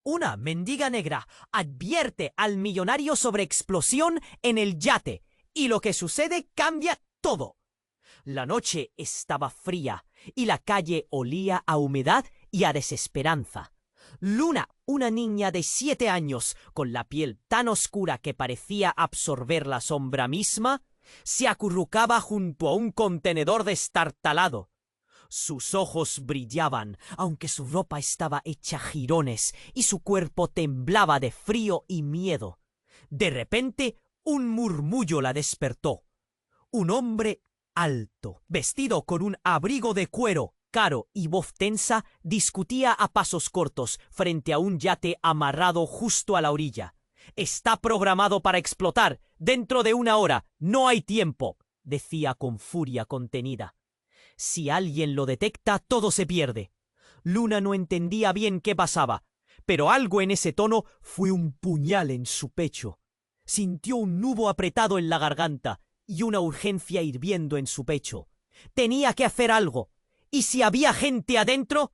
Una mendiga negra advierte al millonario sobre explosión en el yate y lo que sucede cambia todo. La noche estaba fría y la calle olía a humedad y a desesperanza. Luna, una niña de 7 años, con la piel tan oscura que parecía absorber la sombra misma, se acurrucaba junto a un contenedor destartalado. Sus ojos brillaban, aunque su ropa estaba hecha jirones y su cuerpo temblaba de frío y miedo. De repente, un murmullo la despertó. Un hombre alto, vestido con un abrigo de cuero caro y voz tensa, discutía a pasos cortos frente a un yate amarrado justo a la orilla. «Está programado para explotar. Dentro de 1 hora. No hay tiempo», decía con furia contenida. Si alguien lo detecta, todo se pierde. Luna no entendía bien qué pasaba, pero algo en ese tono fue un puñal en su pecho. Sintió un nudo apretado en la garganta y una urgencia hirviendo en su pecho. Tenía que hacer algo. ¿Y si había gente adentro?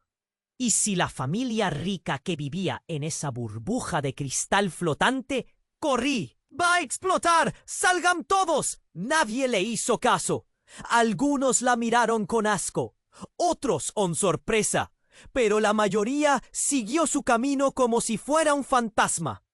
¿Y si la familia rica que vivía en esa burbuja de cristal flotante? ¡Corrí! ¡Va a explotar! ¡Salgan todos! Nadie le hizo caso. Algunos la miraron con asco, otros con sorpresa, pero la mayoría siguió su camino como si fuera un fantasma.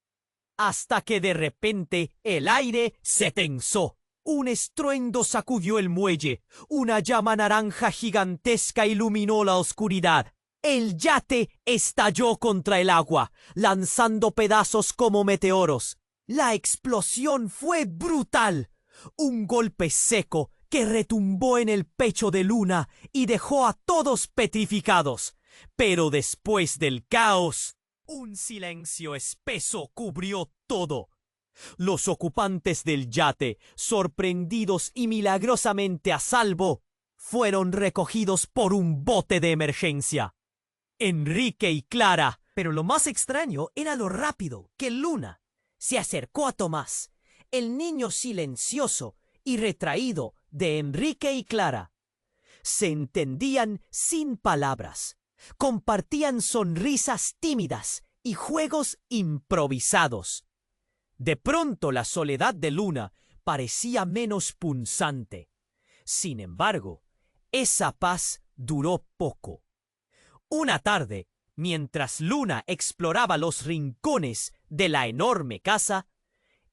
Hasta que de repente el aire se tensó. Un estruendo sacudió el muelle. Una llama naranja gigantesca iluminó la oscuridad. El yate estalló contra el agua, lanzando pedazos como meteoros. La explosión fue brutal. Un golpe seco que retumbó en el pecho de Luna y dejó a todos petrificados. Pero después del caos, un silencio espeso cubrió todo. Los ocupantes del yate, sorprendidos y milagrosamente a salvo, fueron recogidos por un bote de emergencia. Enrique y Clara. Pero lo más extraño era lo rápido que Luna se acercó a Tomás, el niño silencioso y retraído de Enrique y Clara. Se entendían sin palabras, compartían sonrisas tímidas y juegos improvisados. De pronto la soledad de Luna parecía menos punzante. Sin embargo, esa paz duró poco. Una tarde, mientras Luna exploraba los rincones de la enorme casa,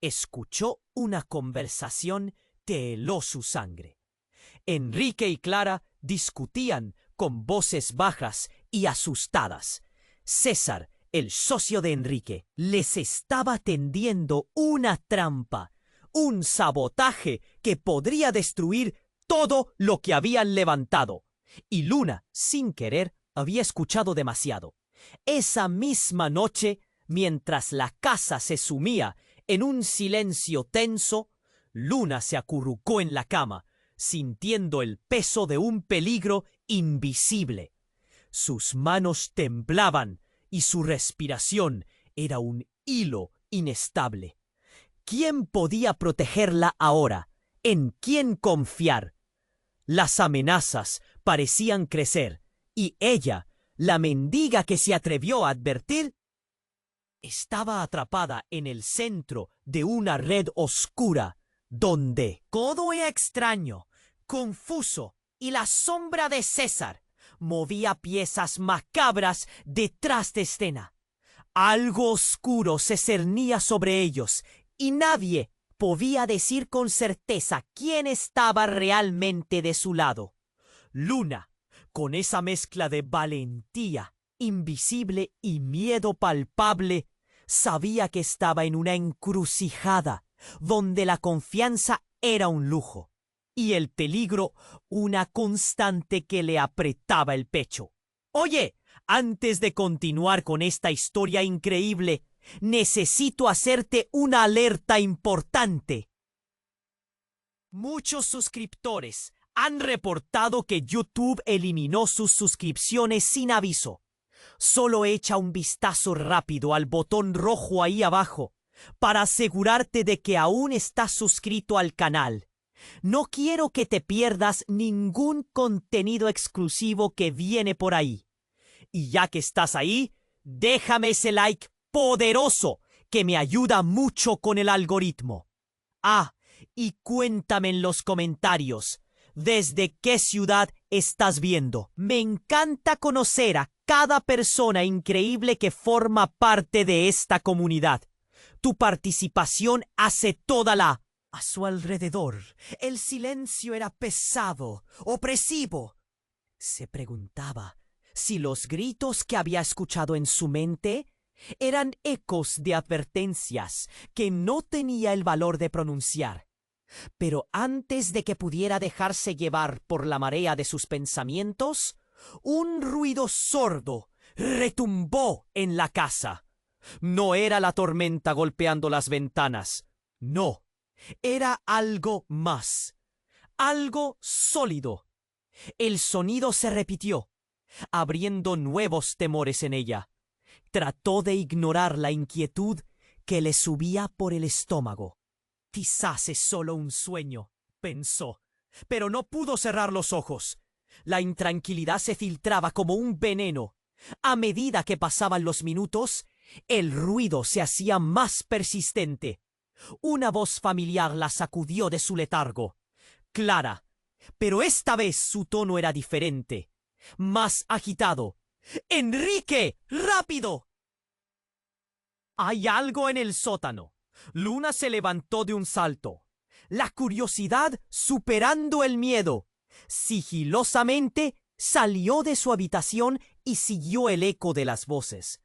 escuchó una conversación que heló su sangre. Enrique y Clara discutían con voces bajas y asustadas. César, el socio de Enrique, les estaba tendiendo una trampa, un sabotaje que podría destruir todo lo que habían levantado. Y Luna, sin querer, había escuchado demasiado. Esa misma noche, mientras la casa se sumía en un silencio tenso, Luna se acurrucó en la cama, sintiendo el peso de un peligro invisible. Sus manos temblaban y su respiración era un hilo inestable. ¿Quién podía protegerla ahora? ¿En quién confiar? Las amenazas parecían crecer, y ella, la mendiga que se atrevió a advertir, estaba atrapada en el centro de una red oscura, donde todo era extraño, confuso, y la sombra de César movía piezas macabras detrás de escena. Algo oscuro se cernía sobre ellos, y nadie podía decir con certeza quién estaba realmente de su lado. Luna, con esa mezcla de valentía invisible y miedo palpable, sabía que estaba en una encrucijada donde la confianza era un lujo y el peligro una constante que le apretaba el pecho. «Oye, antes de continuar con esta historia increíble, necesito hacerte una alerta importante». Muchos suscriptores han reportado que YouTube eliminó sus suscripciones sin aviso. Solo echa un vistazo rápido al botón rojo ahí abajo para asegurarte de que aún estás suscrito al canal. No quiero que te pierdas ningún contenido exclusivo que viene por ahí. Y ya que estás ahí, Déjame ese like poderoso que me ayuda mucho con el algoritmo. Ah, y cuéntame en los comentarios desde qué ciudad estás viendo. Me encanta conocer a cada persona increíble que forma parte de esta comunidad. Tu participación hace toda la... A su alrededor, el silencio era pesado, opresivo. Se preguntaba si los gritos que había escuchado en su mente eran ecos de advertencias que no tenía el valor de pronunciar. Pero antes de que pudiera dejarse llevar por la marea de sus pensamientos, un ruido sordo retumbó en la casa. No era la tormenta golpeando las ventanas. No, era algo más. Algo sólido. El sonido se repitió, abriendo nuevos temores en ella. Trató de ignorar la inquietud que le subía por el estómago. Quizás es solo un sueño, pensó, pero no pudo cerrar los ojos. La intranquilidad se filtraba como un veneno. A medida que pasaban los minutos, el ruido se hacía más persistente. Una voz familiar la sacudió de su letargo. Clara, pero esta vez su tono era diferente, más agitado. ¡Enrique! ¡Rápido! Hay algo en el sótano. Luna se levantó de un salto, la curiosidad superando el miedo. Sigilosamente salió de su habitación y siguió el eco de las voces.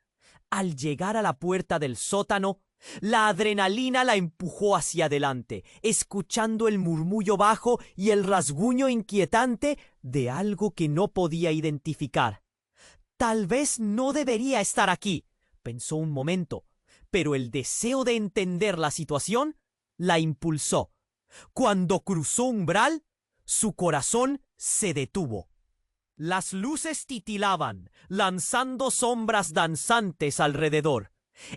Al llegar a la puerta del sótano, la adrenalina la empujó hacia adelante, escuchando el murmullo bajo y el rasguño inquietante de algo que no podía identificar. Tal vez no debería estar aquí, pensó un momento, pero el deseo de entender la situación la impulsó. Cuando cruzó umbral, su corazón se detuvo. Las luces titilaban, lanzando sombras danzantes alrededor.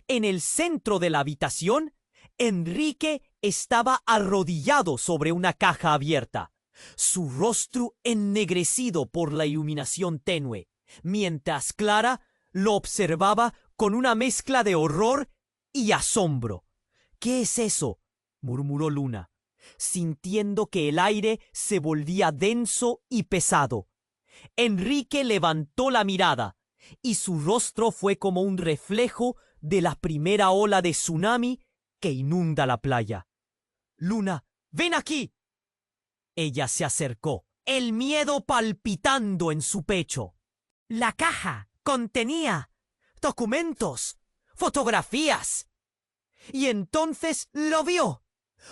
En el centro de la habitación, Enrique estaba arrodillado sobre una caja abierta, su rostro ennegrecido por la iluminación tenue, mientras Clara lo observaba con una mezcla de horror y asombro. «¿Qué es eso?», murmuró Luna, sintiendo que el aire se volvía denso y pesado. Enrique levantó la mirada, y su rostro fue como un reflejo de la primera ola de tsunami que inunda la playa. «Luna, ven aquí». Ella se acercó, el miedo palpitando en su pecho. La caja contenía documentos, fotografías. Y entonces lo vio,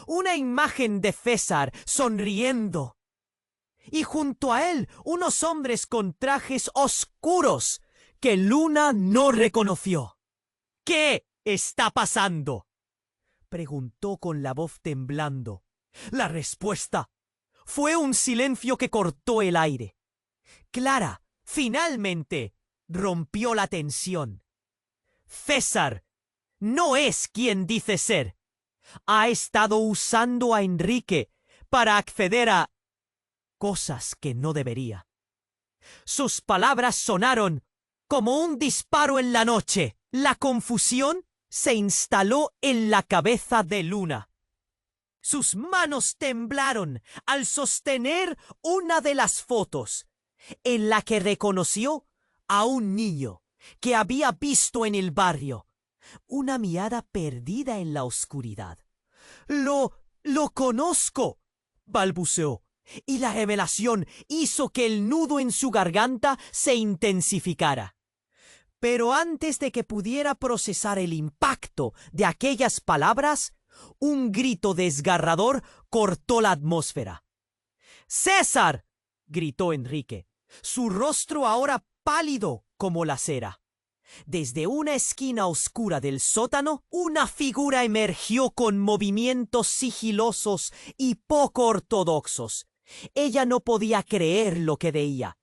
una imagen de César sonriendo. Y junto a él unos hombres con trajes oscuros que Luna no reconoció. «¿Qué está pasando?», preguntó con la voz temblando. La respuesta fue un silencio que cortó el aire. Clara finalmente rompió la tensión. «César no es quien dice ser. Ha estado usando a Enrique para acceder a cosas que no debería». Sus palabras sonaron como un disparo en la noche. La confusión se instaló en la cabeza de Luna. Sus manos temblaron al sostener una de las fotos, en la que reconoció a un niño que había visto en el barrio. Una mirada perdida en la oscuridad. Lo conozco», balbuceó, y la revelación hizo que el nudo en su garganta se intensificara. Pero antes de que pudiera procesar el impacto de aquellas palabras, un grito desgarrador cortó la atmósfera. «¡César!», gritó Enrique, su rostro ahora pálido como la cera. Desde una esquina oscura del sótano, una figura emergió con movimientos sigilosos y poco ortodoxos. Ella no podía creer lo que veía.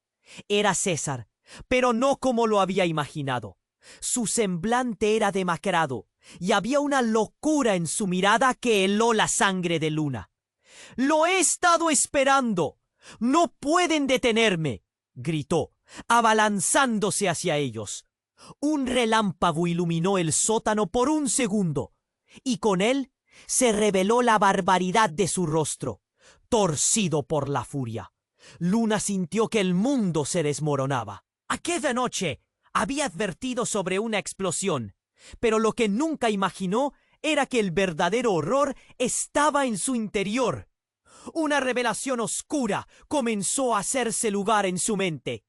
Era César, pero no como lo había imaginado. Su semblante era demacrado, y había una locura en su mirada que heló la sangre de Luna. «¡Lo he estado esperando! ¡No pueden detenerme!», gritó, abalanzándose hacia ellos. Un relámpago iluminó el sótano por un segundo, y con él se reveló la barbaridad de su rostro, torcido por la furia. Luna sintió que el mundo se desmoronaba. Aquella noche había advertido sobre una explosión, pero lo que nunca imaginó era que el verdadero horror estaba en su interior. Una revelación oscura comenzó a hacerse lugar en su mente.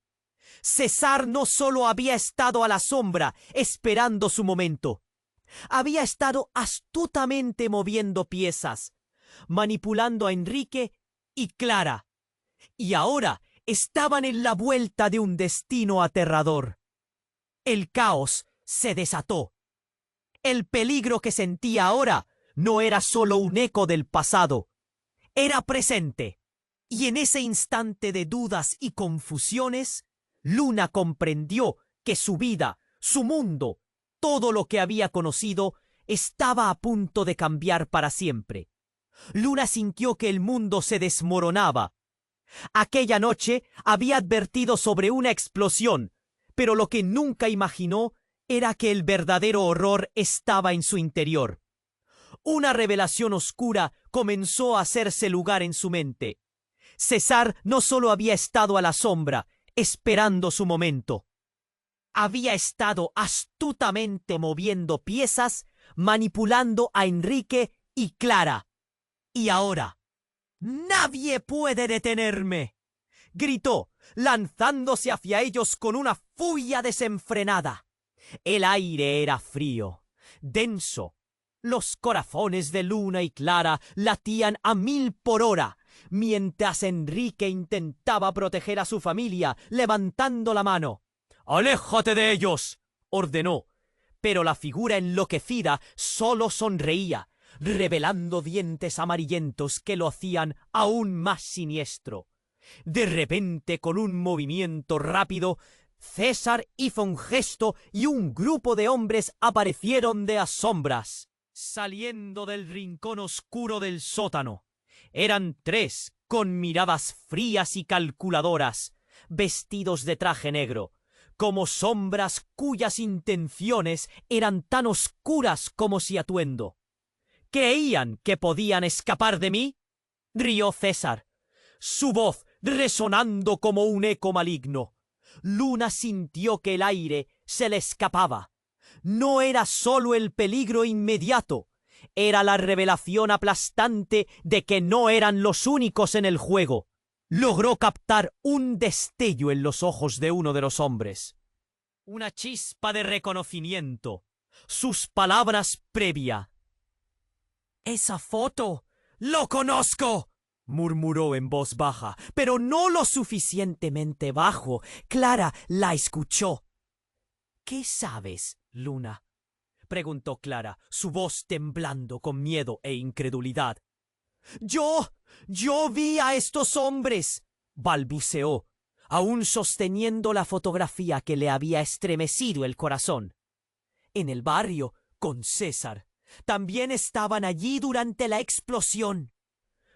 César no solo había estado a la sombra esperando su momento, había estado astutamente moviendo piezas, manipulando a Enrique y Clara, y ahora estaban en la vuelta de un destino aterrador. El caos se desató. El peligro que sentía ahora no era solo un eco del pasado, era presente. Y en ese instante de dudas y confusiones, Luna comprendió que su vida, su mundo, todo lo que había conocido, estaba a punto de cambiar para siempre. Luna sintió que el mundo se desmoronaba. Aquella noche había advertido sobre una explosión, pero lo que nunca imaginó era que el verdadero horror estaba en su interior. Una revelación oscura comenzó a hacerse lugar en su mente. César no solo había estado a la sombra, esperando su momento. Había estado astutamente moviendo piezas, manipulando a Enrique y Clara. Y ahora, ¡nadie puede detenerme!, gritó, lanzándose hacia ellos con una furia desenfrenada. El aire era frío, denso. Los corazones de Luna y Clara latían a 1000 por hora, mientras Enrique intentaba proteger a su familia, levantando la mano. «¡Aléjate de ellos!», ordenó, pero la figura enloquecida solo sonreía, revelando dientes amarillentos que lo hacían aún más siniestro. De repente, con un movimiento rápido, César hizo un gesto y un grupo de hombres aparecieron de las sombras, saliendo del rincón oscuro del sótano. Eran 3, con miradas frías y calculadoras, vestidos de traje negro, como sombras cuyas intenciones eran tan oscuras como su atuendo. ¿Creían que podían escapar de mí?, rió César, su voz resonando como un eco maligno. Luna sintió que el aire se le escapaba. No era solo el peligro inmediato, era la revelación aplastante de que no eran los únicos en el juego. Logró captar un destello en los ojos de uno de los hombres. Una chispa de reconocimiento. Sus palabras previa. «¡Esa foto! ¡Lo conozco!», murmuró en voz baja, pero no lo suficientemente bajo. Clara la escuchó. «¿Qué sabes, Luna?», preguntó Clara, su voz temblando con miedo e incredulidad. Yo vi a estos hombres», balbuceó, aún sosteniendo la fotografía que le había estremecido el corazón. «En el barrio, con César. También estaban allí durante la explosión».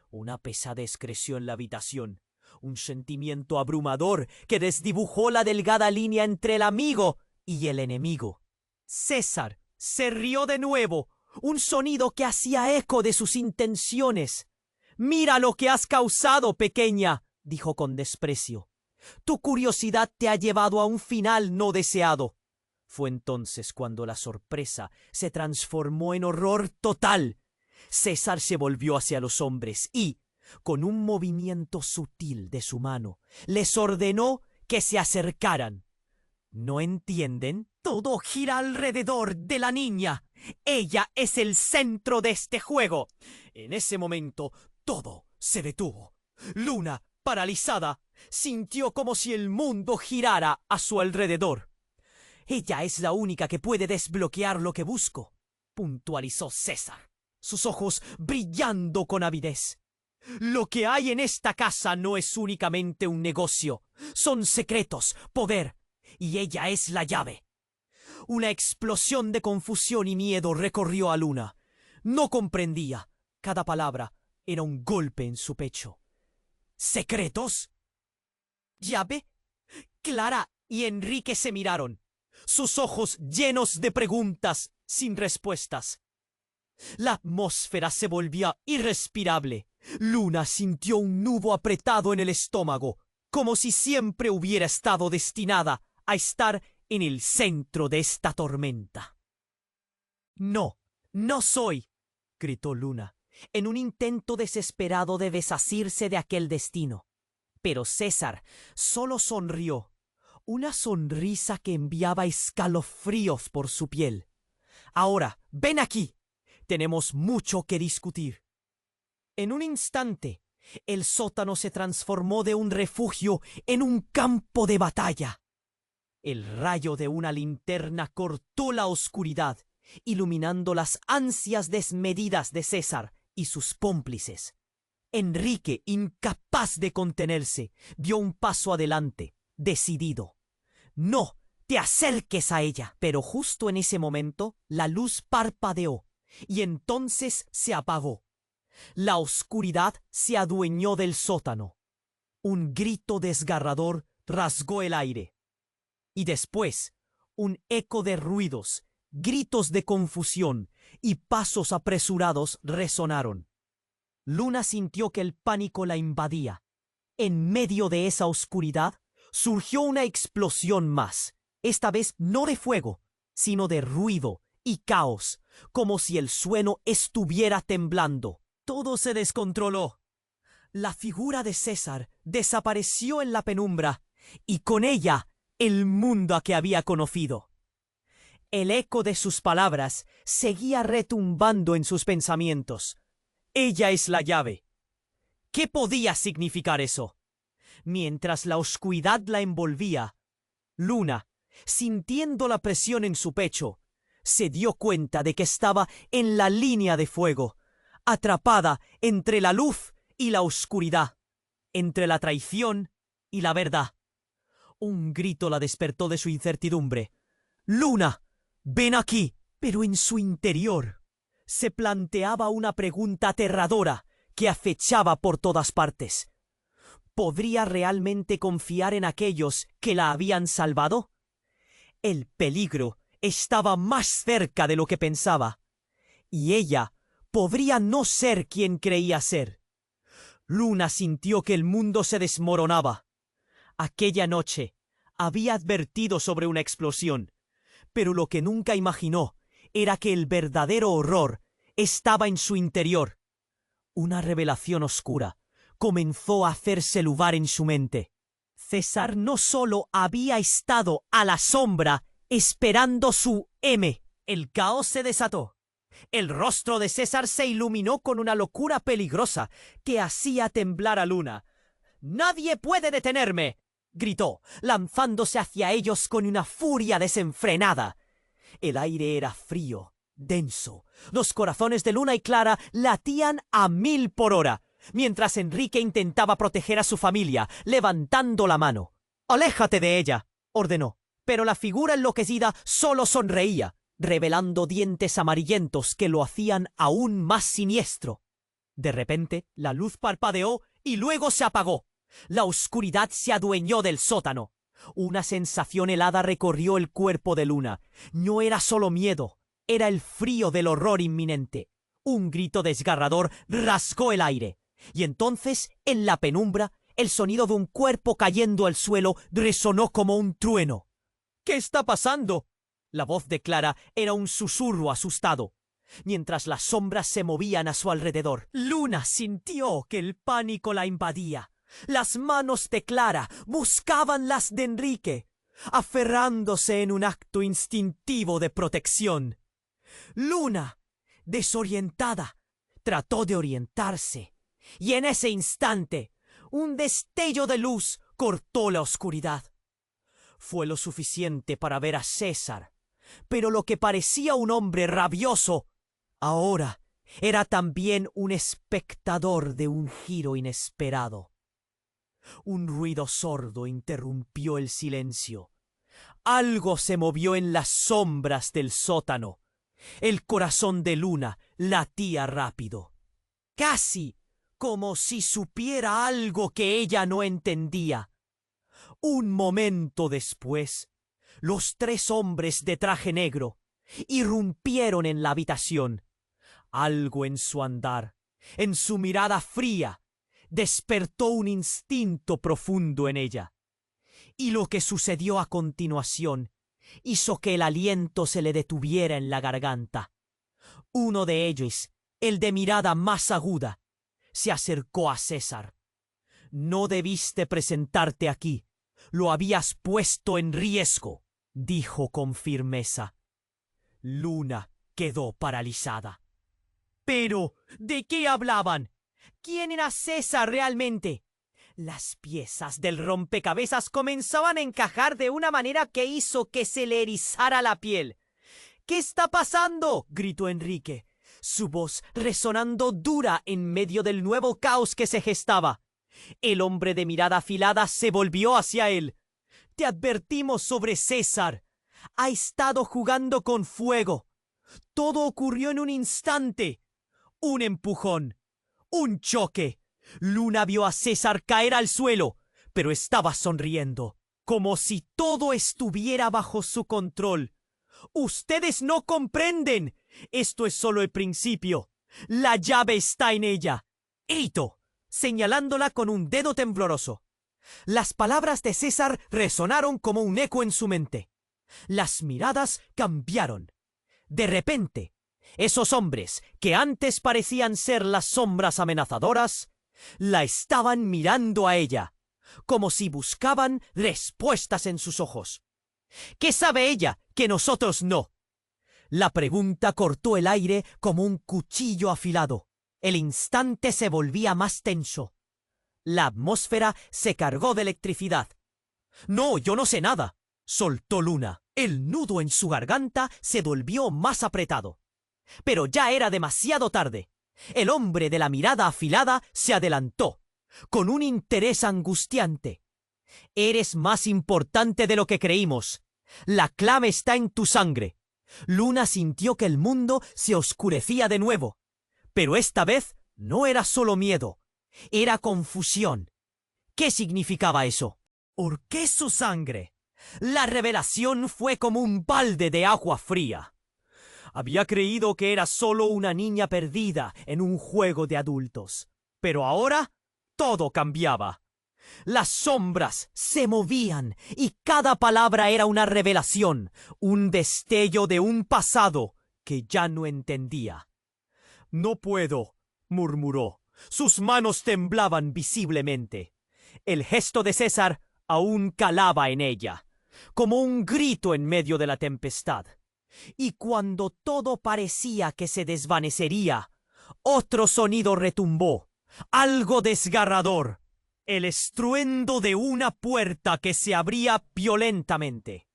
Una pesadez creció en la habitación, un sentimiento abrumador que desdibujó la delgada línea entre el amigo y el enemigo. César se rió de nuevo, un sonido que hacía eco de sus intenciones. «Mira lo que has causado, pequeña», dijo con desprecio. «Tu curiosidad te ha llevado a un final no deseado». Fue entonces cuando la sorpresa se transformó en horror total. César se volvió hacia los hombres y, con un movimiento sutil de su mano, les ordenó que se acercaran. «¿No entienden? Todo gira alrededor de la niña. Ella es el centro de este juego». En ese momento, todo se detuvo. Luna, paralizada, sintió como si el mundo girara a su alrededor. «Ella es la única que puede desbloquear lo que busco», puntualizó César, sus ojos brillando con avidez. «Lo que hay en esta casa no es únicamente un negocio. Son secretos, poder, y ella es la llave». Una explosión de confusión y miedo recorrió a Luna. No comprendía. Cada palabra era un golpe en su pecho. «¿Secretos? ¿Llave?». Clara y Enrique se miraron. sus ojos llenos de preguntas sin respuestas. La atmósfera se volvía irrespirable. Luna sintió un nudo apretado en el estómago, como si siempre hubiera estado destinada a estar en el centro de esta tormenta. «No, no soy», gritó Luna, en un intento desesperado de desasirse de aquel destino. Pero César solo sonrió, una sonrisa que enviaba escalofríos por su piel. «Ahora, ven aquí. Tenemos mucho que discutir». En un instante, el sótano se transformó de un refugio en un campo de batalla. El rayo de una linterna cortó la oscuridad, iluminando las ansias desmedidas de César y sus cómplices. Enrique, incapaz de contenerse, dio un paso adelante, decidido. «No te acerques a ella». Pero justo en ese momento, la luz parpadeó y entonces se apagó. La oscuridad se adueñó del sótano. Un grito desgarrador rasgó el aire. Y después, un eco de ruidos, gritos de confusión y pasos apresurados resonaron. Luna sintió que el pánico la invadía. En medio de esa oscuridad, surgió una explosión más, esta vez no de fuego, sino de ruido y caos, como si el suelo estuviera temblando. Todo se descontroló. La figura de César desapareció en la penumbra, y con ella el mundo que había conocido. El eco de sus palabras seguía retumbando en sus pensamientos. «Ella es la llave». ¿Qué podía significar eso? Mientras la oscuridad la envolvía, Luna, sintiendo la presión en su pecho, se dio cuenta de que estaba en la línea de fuego, atrapada entre la luz y la oscuridad, entre la traición y la verdad. Un grito la despertó de su incertidumbre. «Luna, ven aquí». Pero en su interior se planteaba una pregunta aterradora que acechaba por todas partes. ¿Podría realmente confiar en aquellos que la habían salvado? El peligro estaba más cerca de lo que pensaba, y ella podría no ser quien creía ser. Luna sintió que el mundo se desmoronaba. Aquella noche había advertido sobre una explosión, pero lo que nunca imaginó era que el verdadero horror estaba en su interior. Una revelación oscura comenzó a hacerse lugar en su mente. César no solo había estado a la sombra esperando su M. El caos se desató. El rostro de César se iluminó con una locura peligrosa que hacía temblar a Luna. «Nadie puede detenerme», gritó, lanzándose hacia ellos con una furia desenfrenada. El aire era frío, denso. Los corazones de Luna y Clara latían a 1000 por hora, mientras Enrique intentaba proteger a su familia, levantando la mano. «Aléjate de ella», ordenó, pero la figura enloquecida solo sonreía, revelando dientes amarillentos que lo hacían aún más siniestro. De repente, la luz parpadeó y luego se apagó. La oscuridad se adueñó del sótano. Una sensación helada recorrió el cuerpo de Luna. No era solo miedo, era el frío del horror inminente. Un grito desgarrador rasgó el aire. Y entonces, en la penumbra, el sonido de un cuerpo cayendo al suelo resonó como un trueno. «¿Qué está pasando?». La voz de Clara era un susurro asustado, mientras las sombras se movían a su alrededor. Luna sintió que el pánico la invadía. Las manos de Clara buscaban las de Enrique, aferrándose en un acto instintivo de protección. Luna, desorientada, trató de orientarse, y en ese instante, un destello de luz cortó la oscuridad. Fue lo suficiente para ver a César, pero lo que parecía un hombre rabioso, ahora era también un espectador de un giro inesperado. Un ruido sordo interrumpió el silencio. Algo se movió en las sombras del sótano. El corazón de Luna latía rápido, casi como si supiera algo que ella no entendía. Un momento después, Los 3 hombres de traje negro irrumpieron en la habitación. Algo en su andar, en su mirada fría, despertó un instinto profundo en ella. Y lo que sucedió a continuación hizo que el aliento se le detuviera en la garganta. Uno de ellos, el de mirada más aguda, se acercó a César. «No debiste presentarte aquí. Lo habías puesto en riesgo», dijo con firmeza. Luna quedó paralizada. «¿Pero de qué hablaban? ¿Quién era César realmente?» Las piezas del rompecabezas comenzaban a encajar de una manera que hizo que se le erizara la piel. «¿Qué está pasando?», gritó Enrique, su voz resonando dura en medio del nuevo caos que se gestaba. El hombre de mirada afilada se volvió hacia él. «Te advertimos sobre César. Ha estado jugando con fuego. Todo ocurrió en un instante. Un empujón. Un choque. Luna vio a César caer al suelo, pero estaba sonriendo, como si todo estuviera bajo su control. «Ustedes no comprenden. Esto es solo el principio. La llave está en ella», gritó, señalándola con un dedo tembloroso. Las palabras de César resonaron como un eco en su mente. Las miradas cambiaron. De repente, esos hombres, que antes parecían ser las sombras amenazadoras, la estaban mirando a ella, como si buscaban respuestas en sus ojos. «¿Qué sabe ella que nosotros no?». La pregunta cortó el aire como un cuchillo afilado. El instante se volvía más tenso. La atmósfera se cargó de electricidad. «No, yo no sé nada», soltó Luna. El nudo en su garganta se volvió más apretado. Pero ya era demasiado tarde. El hombre de la mirada afilada se adelantó, con un interés angustiante. «Eres más importante de lo que creímos. La clave está en tu sangre». Luna sintió que el mundo se oscurecía de nuevo. Pero esta vez no era solo miedo, era confusión. ¿Qué significaba eso? ¿Por qué su sangre? La revelación fue como un balde de agua fría. Había creído que era solo una niña perdida en un juego de adultos. Pero ahora todo cambiaba. Las sombras se movían y cada palabra era una revelación, un destello de un pasado que ya no entendía. «No puedo», murmuró. Sus manos temblaban visiblemente. El gesto de César aún calaba en ella, como un grito en medio de la tempestad. Y cuando todo parecía que se desvanecería, otro sonido retumbó, algo desgarrador. El estruendo de una puerta que se abría violentamente.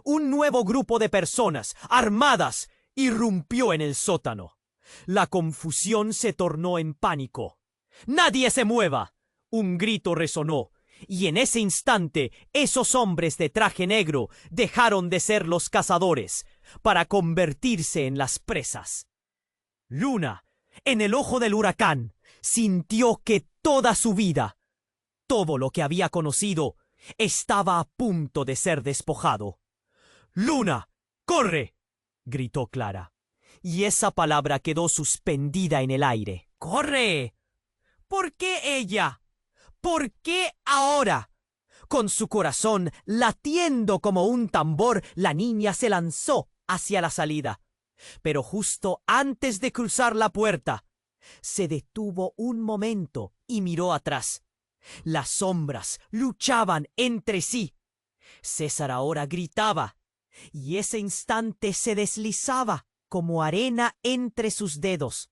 Un nuevo grupo de personas, armadas, irrumpió en el sótano. La confusión se tornó en pánico. «¡Nadie se mueva!», un grito resonó, y en ese instante esos hombres de traje negro dejaron de ser los cazadores para convertirse en las presas. Luna, en el ojo del huracán, sintió que toda su vida, todo lo que había conocido, estaba a punto de ser despojado. «¡Luna, corre!», gritó Clara, y esa palabra quedó suspendida en el aire. «¡Corre!». ¿Por qué ella? ¿Por qué ahora? Con su corazón latiendo como un tambor, la niña se lanzó hacia la salida. Pero justo antes de cruzar la puerta, se detuvo un momento y miró atrás. Las sombras luchaban entre sí. César ahora gritaba, y ese instante se deslizaba como arena entre sus dedos.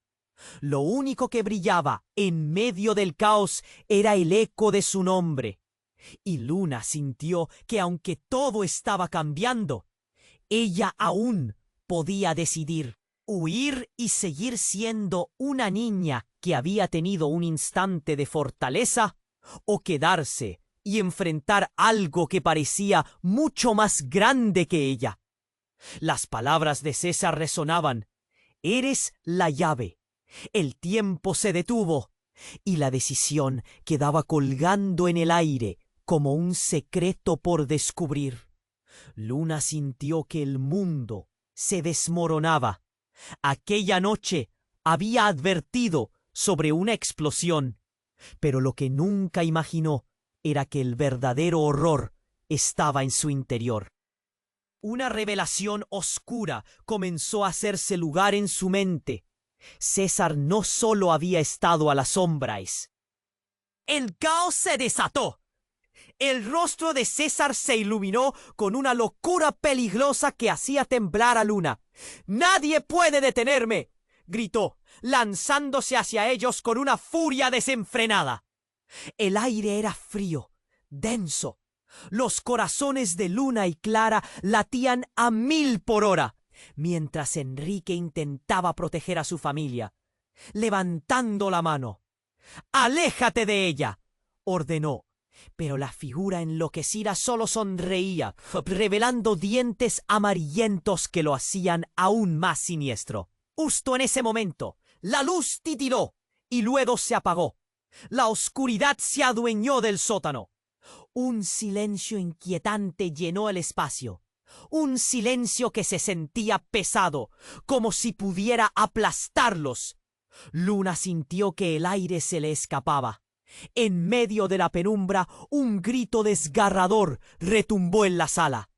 Lo único que brillaba en medio del caos era el eco de su nombre. Y Luna sintió que aunque todo estaba cambiando, ella aún podía decidir huir y seguir siendo una niña que había tenido un instante de fortaleza, o quedarse y enfrentar algo que parecía mucho más grande que ella. Las palabras de César resonaban. «Eres la llave». El tiempo se detuvo y la decisión quedaba colgando en el aire como un secreto por descubrir. Luna sintió que el mundo se desmoronaba. Aquella noche había advertido sobre una explosión, pero lo que nunca imaginó era que el verdadero horror estaba en su interior. Una revelación oscura comenzó a hacerse lugar en su mente. César no solo había estado a las sombras. El caos se desató. El rostro de César se iluminó con una locura peligrosa que hacía temblar a Luna. «¡Nadie puede detenerme!», gritó, lanzándose hacia ellos con una furia desenfrenada. El aire era frío, denso. Los corazones de Luna y Clara latían a 1000 por hora, mientras Enrique intentaba proteger a su familia. Levantando la mano. «¡Aléjate de ella!», ordenó. Pero la figura enloquecida solo sonreía, revelando dientes amarillentos que lo hacían aún más siniestro. Justo en ese momento, la luz titiló y luego se apagó. La oscuridad se adueñó del sótano. Un silencio inquietante llenó el espacio. Un silencio que se sentía pesado, como si pudiera aplastarlos. Luna sintió que el aire se le escapaba. En medio de la penumbra, un grito desgarrador retumbó en la sala.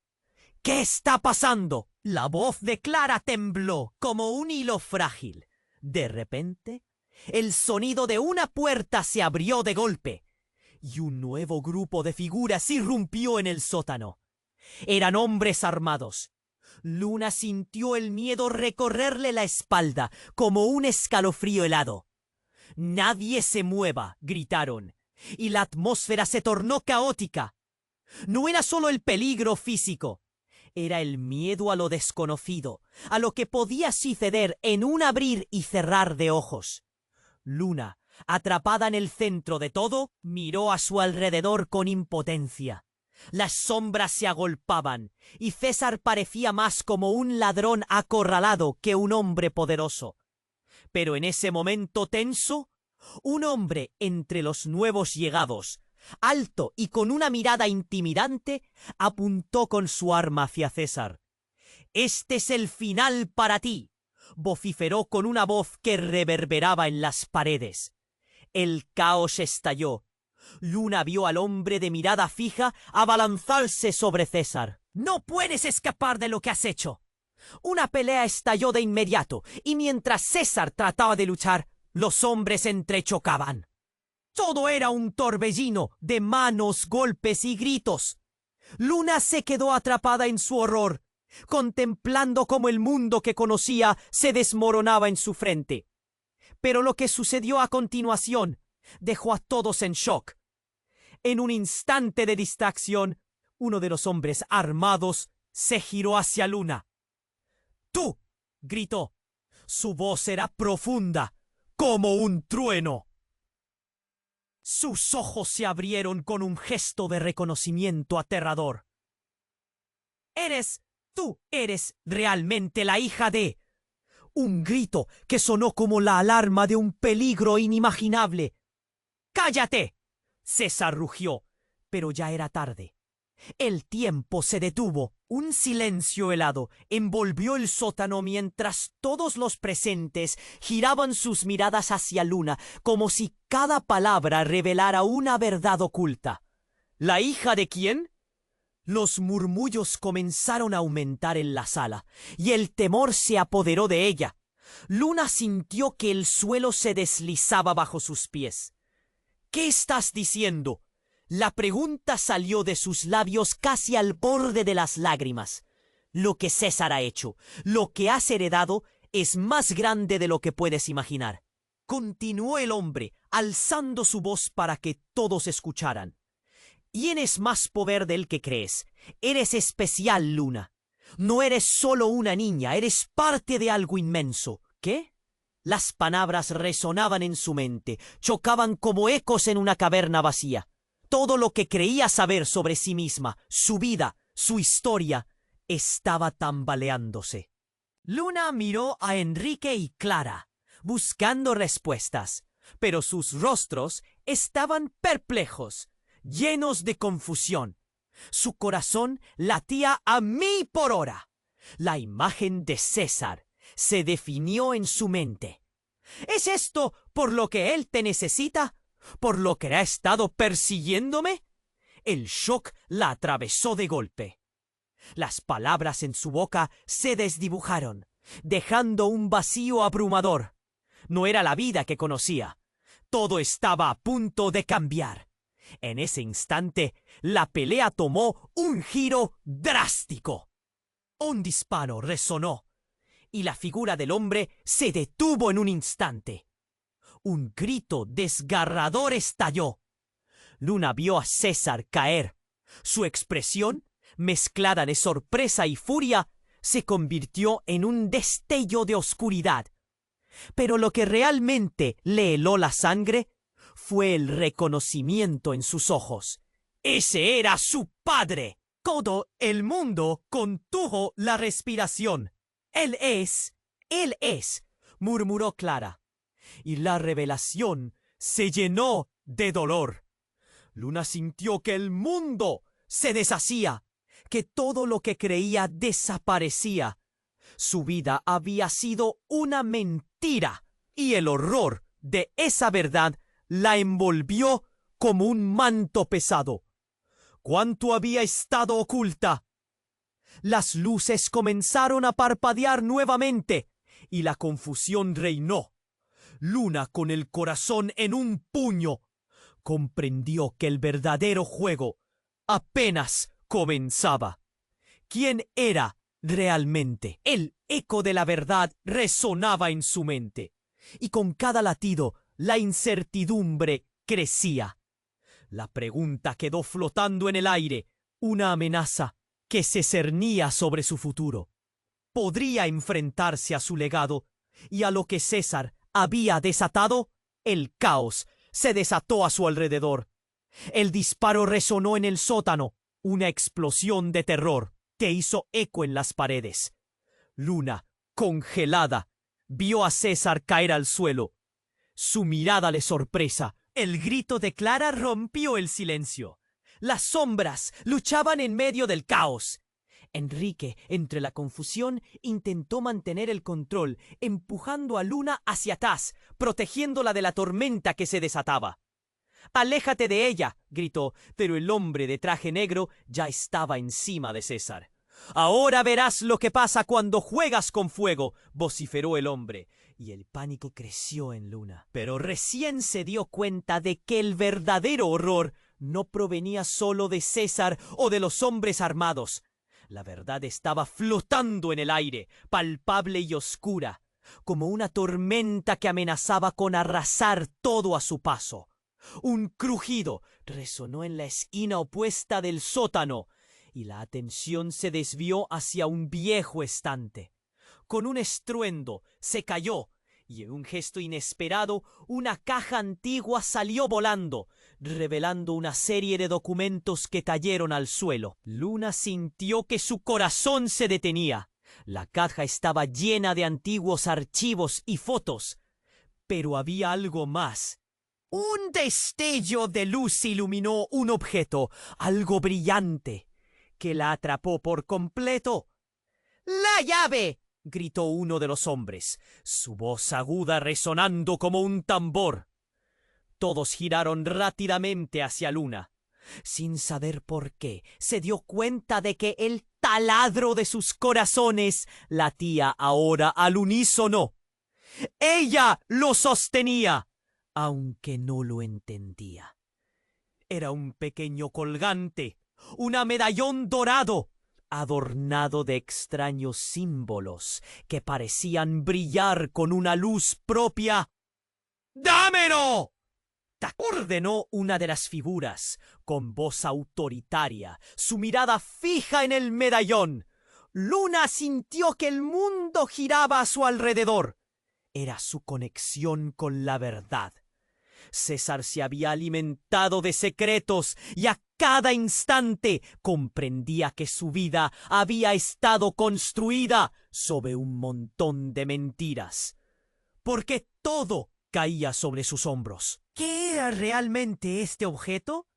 «¿Qué está pasando?». La voz de Clara tembló como un hilo frágil. De repente, el sonido de una puerta se abrió de golpe y un nuevo grupo de figuras irrumpió en el sótano. Eran hombres armados. Luna sintió el miedo recorrerle la espalda como un escalofrío helado. «¡Nadie se mueva!», gritaron, y la atmósfera se tornó caótica. No era solo el peligro físico, era el miedo a lo desconocido, a lo que podía suceder en un abrir y cerrar de ojos. Luna, atrapada en el centro de todo, miró a su alrededor con impotencia. Las sombras se agolpaban, y César parecía más como un ladrón acorralado que un hombre poderoso. Pero en ese momento tenso, un hombre entre los nuevos llegados, alto y con una mirada intimidante, apuntó con su arma hacia César. «Este es el final para ti», vociferó con una voz que reverberaba en las paredes. El caos estalló. Luna vio al hombre de mirada fija abalanzarse sobre César. «¡No puedes escapar de lo que has hecho!». Una pelea estalló de inmediato, y mientras César trataba de luchar, los hombres entrechocaban. Todo era un torbellino de manos, golpes y gritos. Luna se quedó atrapada en su horror, contemplando cómo el mundo que conocía se desmoronaba en su frente. Pero lo que sucedió a continuación dejó a todos en shock. En un instante de distracción, uno de los hombres armados se giró hacia Luna. «¡Tú!», gritó. Su voz era profunda, como un trueno. Sus ojos se abrieron con un gesto de reconocimiento aterrador. «Tú eres realmente la hija de...». Un grito que sonó como la alarma de un peligro inimaginable. «¡Cállate!», César rugió, pero ya era tarde. El tiempo se detuvo. Un silencio helado envolvió el sótano mientras todos los presentes giraban sus miradas hacia Luna, como si cada palabra revelara una verdad oculta. «¿La hija de quién?». Los murmullos comenzaron a aumentar en la sala, y el temor se apoderó de ella. Luna sintió que el suelo se deslizaba bajo sus pies. «¿Qué estás diciendo?». La pregunta salió de sus labios casi al borde de las lágrimas. «Lo que César ha hecho, lo que has heredado, es más grande de lo que puedes imaginar», continuó el hombre, alzando su voz para que todos escucharan. «Tienes más poder del que crees. Eres especial, Luna. No eres solo una niña, eres parte de algo inmenso». «¿Qué?». Las palabras resonaban en su mente, chocaban como ecos en una caverna vacía. Todo lo que creía saber sobre sí misma, su vida, su historia, estaba tambaleándose. Luna miró a Enrique y Clara, buscando respuestas, pero sus rostros estaban perplejos, llenos de confusión. Su corazón latía a 1000 por hora. La imagen de César se definió en su mente. ¿Es esto por lo que él te necesita? ¿Por lo que ha estado persiguiéndome? El shock la atravesó de golpe. Las palabras en su boca se desdibujaron, dejando un vacío abrumador. No era la vida que conocía. Todo estaba a punto de cambiar. En ese instante, la pelea tomó un giro drástico. Un disparo resonó, y la figura del hombre se detuvo en un instante. Un grito desgarrador estalló. Luna vio a César caer. Su expresión, mezclada de sorpresa y furia, se convirtió en un destello de oscuridad. Pero lo que realmente le heló la sangre fue el reconocimiento en sus ojos. ¡Ese era su padre! Todo el mundo contuvo la respiración. Él es, murmuró Clara. Y la revelación se llenó de dolor. Luna sintió que el mundo se deshacía, que todo lo que creía desaparecía. Su vida había sido una mentira, y el horror de esa verdad la envolvió como un manto pesado. ¿Cuánto había estado oculta? Las luces comenzaron a parpadear nuevamente, y la confusión reinó. Luna, con el corazón en un puño, comprendió que el verdadero juego apenas comenzaba. ¿Quién era realmente? El eco de la verdad resonaba en su mente, y con cada latido la incertidumbre crecía. La pregunta quedó flotando en el aire, una amenaza que se cernía sobre su futuro. ¿Podría enfrentarse a su legado y a lo que César había desatado? El caos se desató a su alrededor. El disparo resonó en el sótano, una explosión de terror que hizo eco en las paredes. Luna, congelada, vio a César caer al suelo. Su mirada le sorpresa. El grito de Clara rompió el silencio. Las sombras luchaban en medio del caos. Enrique, entre la confusión, intentó mantener el control, empujando a Luna hacia atrás, protegiéndola de la tormenta que se desataba. «¡Aléjate de ella!», gritó, pero el hombre de traje negro ya estaba encima de César. «Ahora verás lo que pasa cuando juegas con fuego», vociferó el hombre, y el pánico creció en Luna. Pero recién se dio cuenta de que el verdadero horror no provenía solo de César o de los hombres armados. La verdad estaba flotando en el aire, palpable y oscura, como una tormenta que amenazaba con arrasar todo a su paso. Un crujido resonó en la esquina opuesta del sótano, y la atención se desvió hacia un viejo estante. Con un estruendo se cayó, y en un gesto inesperado una caja antigua salió volando, revelando una serie de documentos que cayeron al suelo. Luna sintió que su corazón se detenía. La caja estaba llena de antiguos archivos y fotos, pero había algo más. Un destello de luz iluminó un objeto, algo brillante, que la atrapó por completo. ¡La llave!, gritó uno de los hombres, su voz aguda resonando como un tambor. Todos giraron rápidamente hacia Luna. Sin saber por qué, se dio cuenta de que el taladro de sus corazones latía ahora al unísono. ¡Ella lo sostenía!, aunque no lo entendía. Era un pequeño colgante, un medallón dorado, adornado de extraños símbolos que parecían brillar con una luz propia. ¡Dámelo!, ordenó una de las figuras, con voz autoritaria, su mirada fija en el medallón. Luna sintió que el mundo giraba a su alrededor. Era su conexión con la verdad. César se había alimentado de secretos y a cada instante comprendía que su vida había estado construida sobre un montón de mentiras, porque todo caía sobre sus hombros. ¿Qué era realmente este objeto?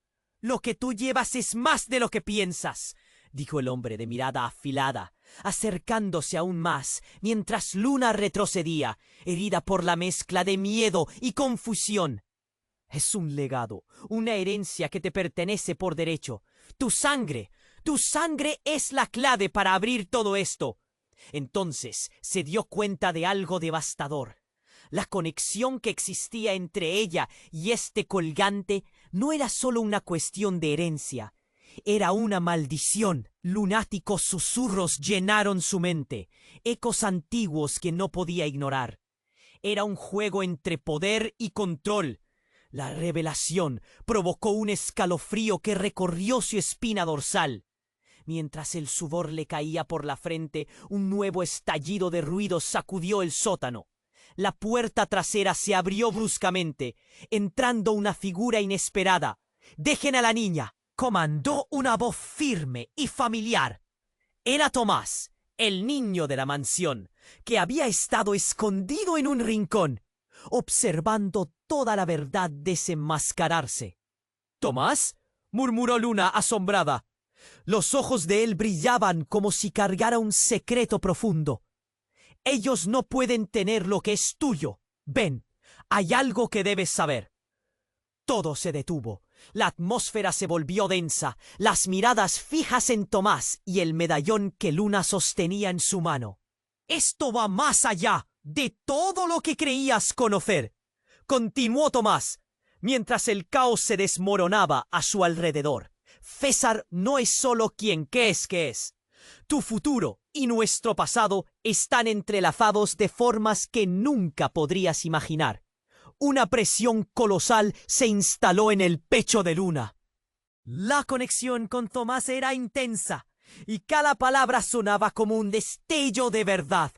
Lo que tú llevas es más de lo que piensas, dijo el hombre de mirada afilada, acercándose aún más, mientras Luna retrocedía, herida por la mezcla de miedo y confusión. Es un legado, una herencia que te pertenece por derecho. Tu sangre es la clave para abrir todo esto. Entonces se dio cuenta de algo devastador. La conexión que existía entre ella y este colgante no era solo una cuestión de herencia, era una maldición. Lunáticos susurros llenaron su mente, ecos antiguos que no podía ignorar. Era un juego entre poder y control. La revelación provocó un escalofrío que recorrió su espina dorsal. Mientras el sudor le caía por la frente, un nuevo estallido de ruido sacudió el sótano. La puerta trasera se abrió bruscamente, entrando una figura inesperada. «¡Dejen a la niña!», comandó una voz firme y familiar. Era Tomás, el niño de la mansión, que había estado escondido en un rincón, observando toda la verdad desenmascararse. «¿Tomás?», murmuró Luna asombrada. Los ojos de él brillaban como si cargara un secreto profundo. «Ellos no pueden tener lo que es tuyo. Ven, hay algo que debes saber». Todo se detuvo. La atmósfera se volvió densa, las miradas fijas en Tomás y el medallón que Luna sostenía en su mano. «Esto va más allá de todo lo que creías conocer», continuó Tomás, mientras el caos se desmoronaba a su alrededor. «César no es solo quien crees que es. Tu futuro y nuestro pasado están entrelazados de formas que nunca podrías imaginar». Una presión colosal se instaló en el pecho de Luna. La conexión con Tomás era intensa, y cada palabra sonaba como un destello de verdad.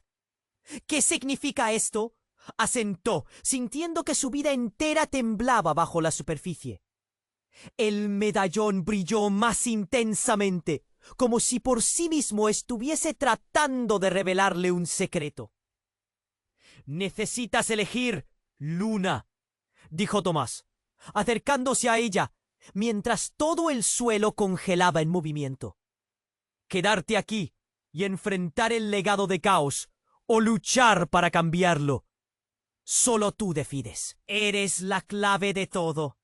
«¿Qué significa esto?», asentó, sintiendo que su vida entera temblaba bajo la superficie. El medallón brilló más intensamente, como si por sí mismo estuviese tratando de revelarle un secreto. «Necesitas elegir, Luna», dijo Tomás, acercándose a ella, mientras todo el suelo congelaba en movimiento. «Quedarte aquí y enfrentar el legado de caos, o luchar para cambiarlo. Solo tú decides. Eres la clave de todo,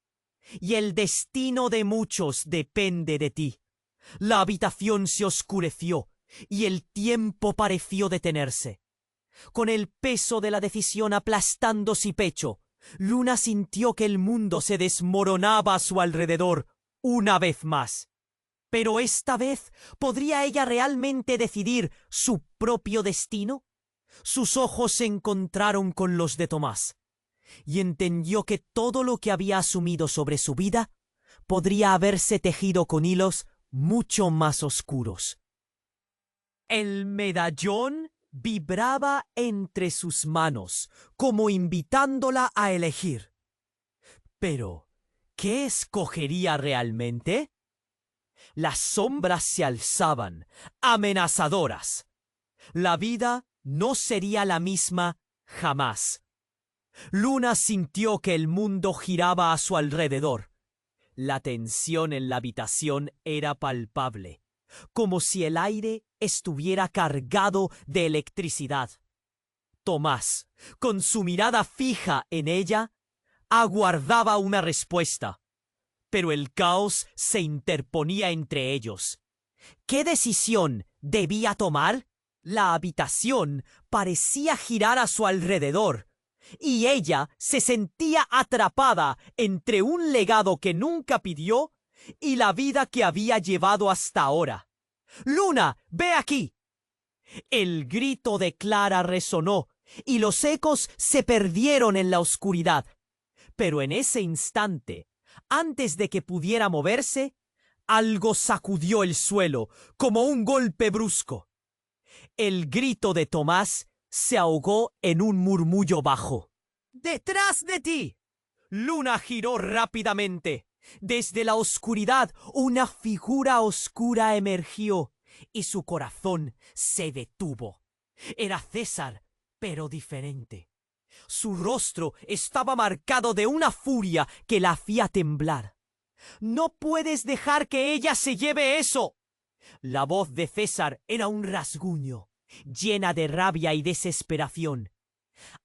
y el destino de muchos depende de ti». La habitación se oscureció, y el tiempo pareció detenerse. Con el peso de la decisión aplastando su pecho, Luna sintió que el mundo se desmoronaba a su alrededor una vez más. Pero esta vez, ¿podría ella realmente decidir su propio destino? Sus ojos se encontraron con los de Tomás, y entendió que todo lo que había asumido sobre su vida podría haberse tejido con hilos mucho más oscuros. El medallón vibraba entre sus manos, como invitándola a elegir. Pero, ¿qué escogería realmente? Las sombras se alzaban, amenazadoras. La vida no sería la misma jamás. Luna sintió que el mundo giraba a su alrededor. La tensión en la habitación era palpable, como si el aire estuviera cargado de electricidad. Tomás, con su mirada fija en ella, aguardaba una respuesta, pero el caos se interponía entre ellos. ¿Qué decisión debía tomar? La habitación parecía girar a su alrededor, y ella se sentía atrapada entre un legado que nunca pidió y la vida que había llevado hasta ahora. «Luna, ve aquí». El grito de Clara resonó, y los ecos se perdieron en la oscuridad. Pero en ese instante, antes de que pudiera moverse, algo sacudió el suelo como un golpe brusco. El grito de Tomás se ahogó en un murmullo bajo. «¡Detrás de ti!». Luna giró rápidamente. Desde la oscuridad, una figura oscura emergió, y su corazón se detuvo. Era César, pero diferente. Su rostro estaba marcado de una furia que la hacía temblar. No puedes dejar que ella se lleve eso. La voz de César era un rasguño, llena de rabia y desesperación.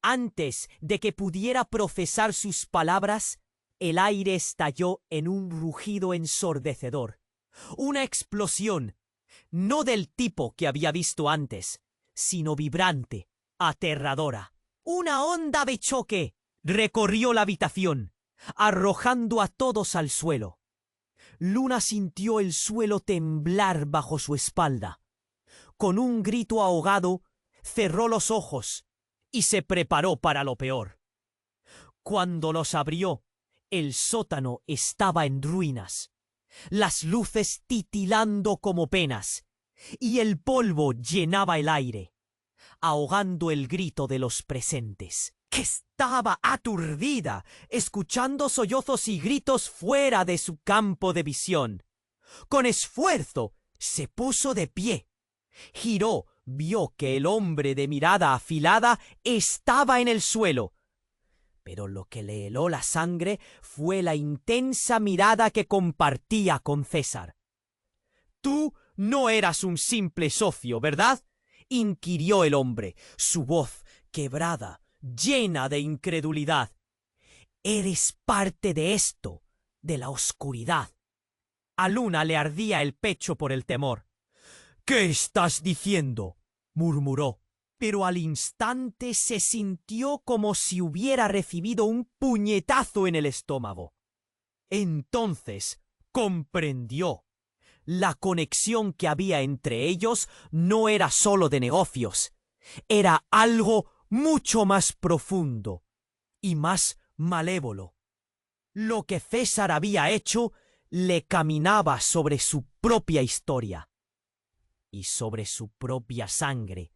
Antes de que pudiera procesar sus palabras, el aire estalló en un rugido ensordecedor. Una explosión, no del tipo que había visto antes, sino vibrante, aterradora. Una onda de choque recorrió la habitación, arrojando a todos al suelo. Luna sintió el suelo temblar bajo su espalda. Con un grito ahogado, cerró los ojos y se preparó para lo peor. Cuando los abrió, el sótano estaba en ruinas, las luces titilando como penas, y el polvo llenaba el aire, ahogando el grito de los presentes, que estaba aturdida, escuchando sollozos y gritos fuera de su campo de visión. Con esfuerzo se puso de pie. Giró, vio que el hombre de mirada afilada estaba en el suelo. Pero lo que le heló la sangre fue la intensa mirada que compartía con César. «Tú no eras un simple socio, ¿verdad?», inquirió el hombre, su voz quebrada, llena de incredulidad. «Eres parte de esto, de la oscuridad». A Luna le ardía el pecho por el temor. «¿Qué estás diciendo?», murmuró, pero al instante se sintió como si hubiera recibido un puñetazo en el estómago. Entonces comprendió. La conexión que había entre ellos no era solo de negocios, era algo mucho más profundo y más malévolo. Lo que César había hecho le caminaba sobre su propia historia y sobre su propia sangre.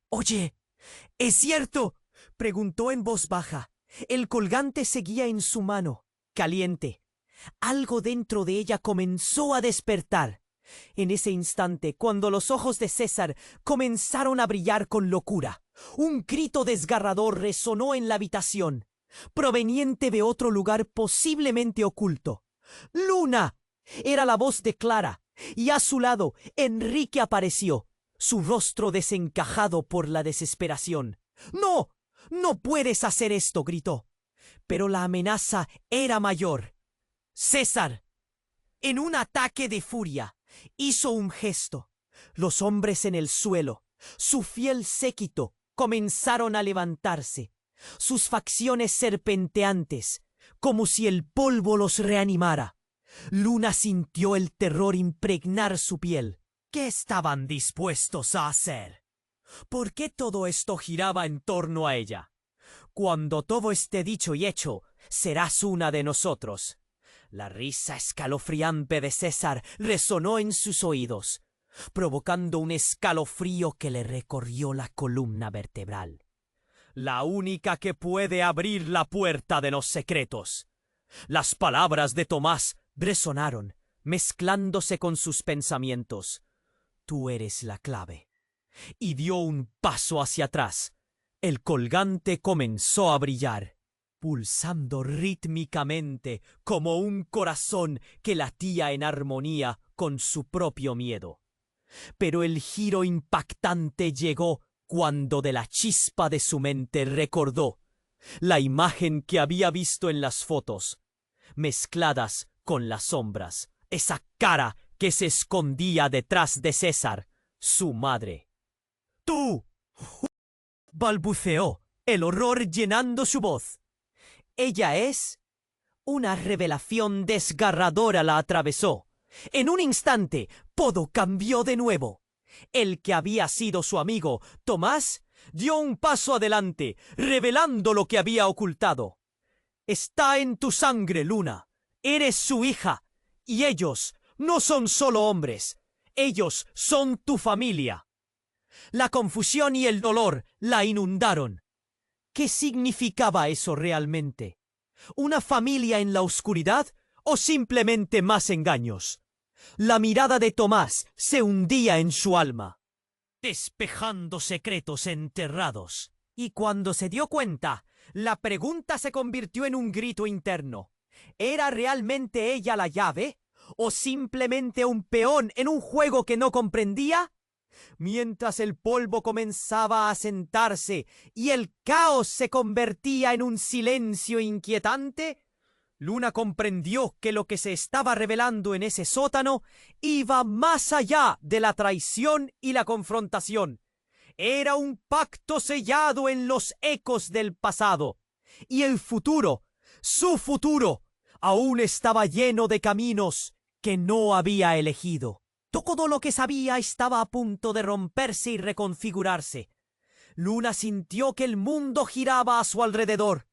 «Oye, ¿es cierto?», preguntó en voz baja. El colgante seguía en su mano, caliente. Algo dentro de ella comenzó a despertar. En ese instante, cuando los ojos de César comenzaron a brillar con locura, un grito desgarrador resonó en la habitación, proveniente de otro lugar posiblemente oculto. «¡Luna!», era la voz de Clara, y a su lado Enrique apareció, su rostro desencajado por la desesperación. «¡No! ¡No puedes hacer esto!», gritó. Pero la amenaza era mayor. César, en un ataque de furia, hizo un gesto. Los hombres en el suelo, su fiel séquito, comenzaron a levantarse, sus facciones serpenteantes, como si el polvo los reanimara. Luna sintió el terror impregnar su piel. ¿Qué estaban dispuestos a hacer? ¿Por qué todo esto giraba en torno a ella? Cuando todo esté dicho y hecho, serás una de nosotros. La risa escalofriante de César resonó en sus oídos, provocando un escalofrío que le recorrió la columna vertebral. «La única que puede abrir la puerta de los secretos». Las palabras de Tomás resonaron, mezclándose con sus pensamientos. «Tú eres la clave». Y dio un paso hacia atrás. El colgante comenzó a brillar, pulsando rítmicamente como un corazón que latía en armonía con su propio miedo. Pero el giro impactante llegó cuando de la chispa de su mente recordó la imagen que había visto en las fotos, mezcladas con las sombras, esa cara que se escondía detrás de César, su madre. «¡Tú!», balbuceó, el horror llenando su voz. «Ella es...». Una revelación desgarradora la atravesó. En un instante, todo cambió de nuevo. El que había sido su amigo, Tomás, dio un paso adelante, revelando lo que había ocultado. «Está en tu sangre, Luna. Eres su hija. Y ellos no son solo hombres. Ellos son tu familia». La confusión y el dolor la inundaron. ¿Qué significaba eso realmente? ¿Una familia en la oscuridad o simplemente más engaños? La mirada de Tomás se hundía en su alma, despejando secretos enterrados. Y cuando se dio cuenta, la pregunta se convirtió en un grito interno. ¿Era realmente ella la llave? ¿O simplemente un peón en un juego que no comprendía? Mientras el polvo comenzaba a sentarse y el caos se convertía en un silencio inquietante, Luna comprendió que lo que se estaba revelando en ese sótano iba más allá de la traición y la confrontación. Era un pacto sellado en los ecos del pasado. Y el futuro, su futuro, aún estaba lleno de caminos que no había elegido. Todo lo que sabía estaba a punto de romperse y reconfigurarse. Luna sintió que el mundo giraba a su alrededor.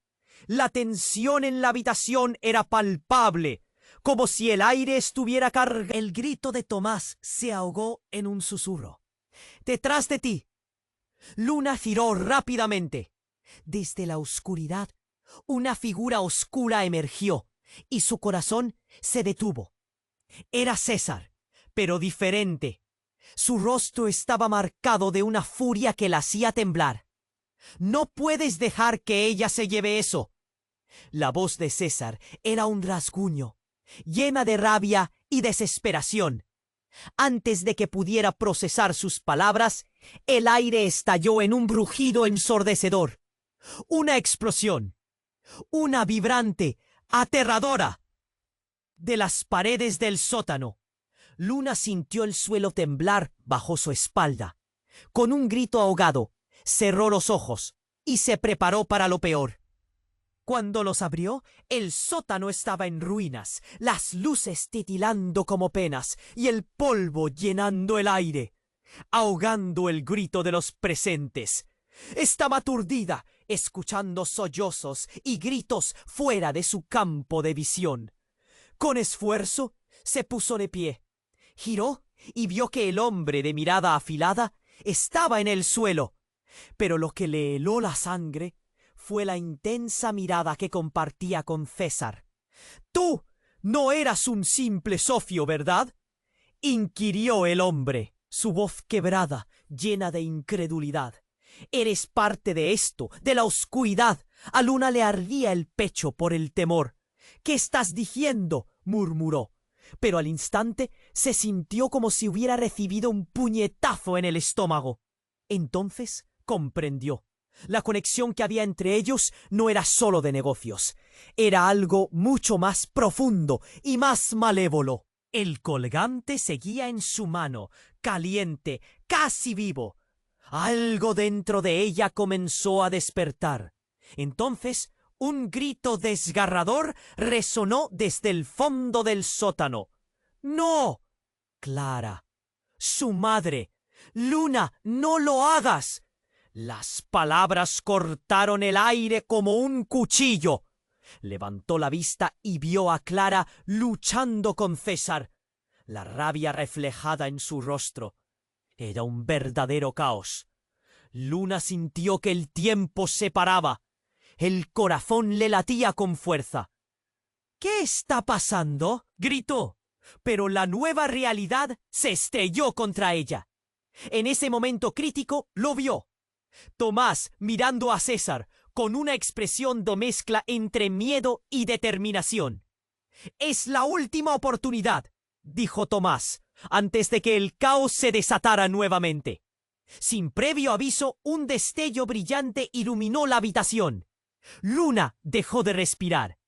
La tensión en la habitación era palpable, como si el aire estuviera cargado. El grito de Tomás se ahogó en un susurro. ¡Detrás de ti! Luna giró rápidamente. Desde la oscuridad, una figura oscura emergió y su corazón se detuvo. Era César, pero diferente. Su rostro estaba marcado de una furia que la hacía temblar. «No puedes dejar que ella se lleve eso». La voz de César era un rasguño, llena de rabia y desesperación. Antes de que pudiera procesar sus palabras, el aire estalló en un brujido ensordecedor. Una explosión, una vibrante, aterradora. De las paredes del sótano, Luna sintió el suelo temblar bajo su espalda. Con un grito ahogado, cerró los ojos y se preparó para lo peor. Cuando los abrió, el sótano estaba en ruinas, las luces titilando como penas y el polvo llenando el aire, ahogando el grito de los presentes. Estaba aturdida, escuchando sollozos y gritos fuera de su campo de visión. Con esfuerzo, se puso de pie. Giró y vio que el hombre de mirada afilada estaba en el suelo. Pero lo que le heló la sangre fue la intensa mirada que compartía con César. «Tú no eras un simple sofio, ¿verdad?», inquirió el hombre, su voz quebrada, llena de incredulidad. «Eres parte de esto, de la oscuridad». A Luna le ardía el pecho por el temor. «¿Qué estás diciendo?», murmuró. Pero al instante se sintió como si hubiera recibido un puñetazo en el estómago. Entonces comprendió. La conexión que había entre ellos no era solo de negocios. Era algo mucho más profundo y más malévolo. El colgante seguía en su mano, caliente, casi vivo. Algo dentro de ella comenzó a despertar. Entonces, un grito desgarrador resonó desde el fondo del sótano. «¡No! Clara, su madre! Luna, no lo hagas». Las palabras cortaron el aire como un cuchillo. Levantó la vista y vio a Clara luchando con César. La rabia reflejada en su rostro. Era un verdadero caos. Luna sintió que el tiempo se paraba. El corazón le latía con fuerza. «¿Qué está pasando?», gritó, pero la nueva realidad se estrelló contra ella. En ese momento crítico lo vio. Tomás mirando a César con una expresión de mezcla entre miedo y determinación. «Es la última oportunidad», dijo Tomás, antes de que el caos se desatara nuevamente. Sin previo aviso, un destello brillante iluminó la habitación. Luna dejó de respirar.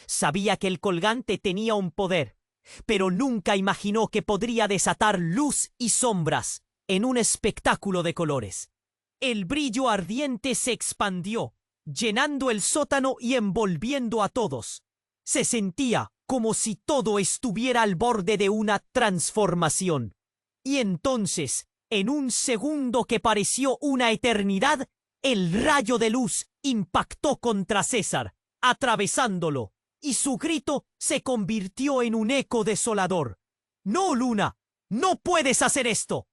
Sabía que el colgante tenía un poder, pero nunca imaginó que podría desatar luz y sombras en un espectáculo de colores. El brillo ardiente se expandió, llenando el sótano y envolviendo a todos. Se sentía como si todo estuviera al borde de una transformación. Y entonces, en un segundo que pareció una eternidad, el rayo de luz impactó contra César, atravesándolo, y su grito se convirtió en un eco desolador. «¡No, Luna! ¡No puedes hacer esto!».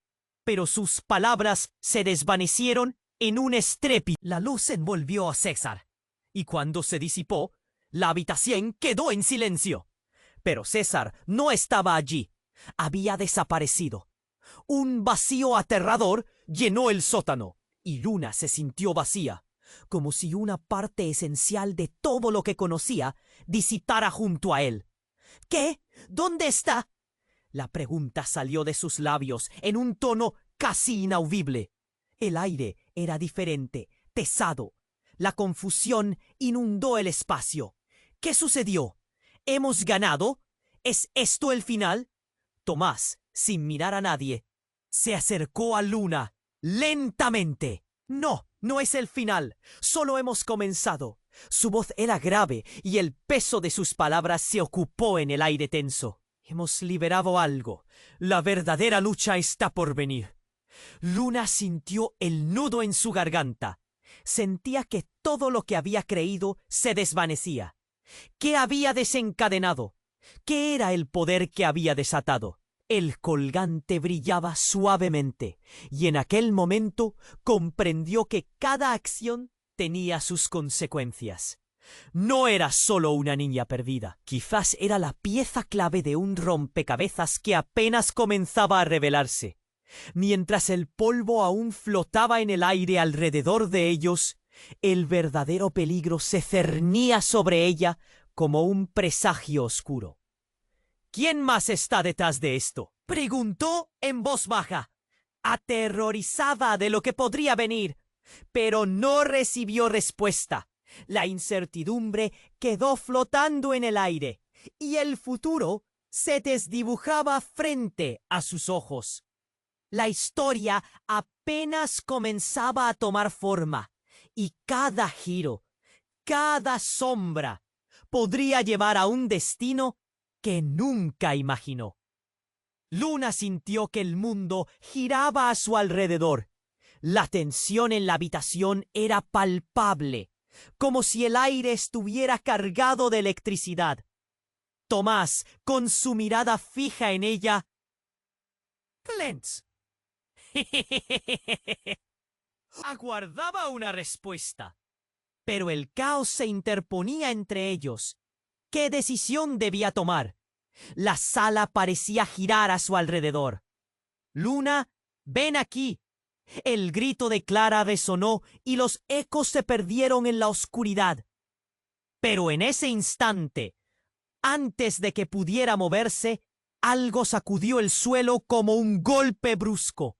Pero sus palabras se desvanecieron en un estrépito. La luz envolvió a César, y cuando se disipó, la habitación quedó en silencio. Pero César no estaba allí. Había desaparecido. Un vacío aterrador llenó el sótano, y Luna se sintió vacía, como si una parte esencial de todo lo que conocía disipara junto a él. ¿Qué? ¿Dónde está? La pregunta salió de sus labios en un tono casi inaudible. El aire era diferente, pesado. La confusión inundó el espacio. ¿Qué sucedió? ¿Hemos ganado? ¿Es esto el final? Tomás, sin mirar a nadie, se acercó a Luna lentamente. No, no es el final. Solo hemos comenzado. Su voz era grave y el peso de sus palabras se ocupó en el aire tenso. Hemos liberado algo. La verdadera lucha está por venir. Luna sintió el nudo en su garganta. Sentía que todo lo que había creído se desvanecía. ¿Qué había desencadenado? ¿Qué era el poder que había desatado? El colgante brillaba suavemente, y en aquel momento comprendió que cada acción tenía sus consecuencias. No era solo una niña perdida, quizás era la pieza clave de un rompecabezas que apenas comenzaba a revelarse. Mientras el polvo aún flotaba en el aire alrededor de ellos, el verdadero peligro se cernía sobre ella como un presagio oscuro. ¿Quién más está detrás de esto?, preguntó en voz baja, aterrorizada de lo que podría venir, pero no recibió respuesta. La incertidumbre quedó flotando en el aire, y el futuro se desdibujaba frente a sus ojos. La historia apenas comenzaba a tomar forma, y cada giro, cada sombra, podría llevar a un destino que nunca imaginó. Luna sintió que el mundo giraba a su alrededor. La tensión en la habitación era palpable, como si el aire estuviera cargado de electricidad. Tomás, con su mirada fija en ella, Clance, aguardaba una respuesta. Pero el caos se interponía entre ellos. ¿Qué decisión debía tomar? La sala parecía girar a su alrededor. Luna, ven aquí. El grito de Clara resonó y los ecos se perdieron en la oscuridad. Pero en ese instante, antes de que pudiera moverse, algo sacudió el suelo como un golpe brusco.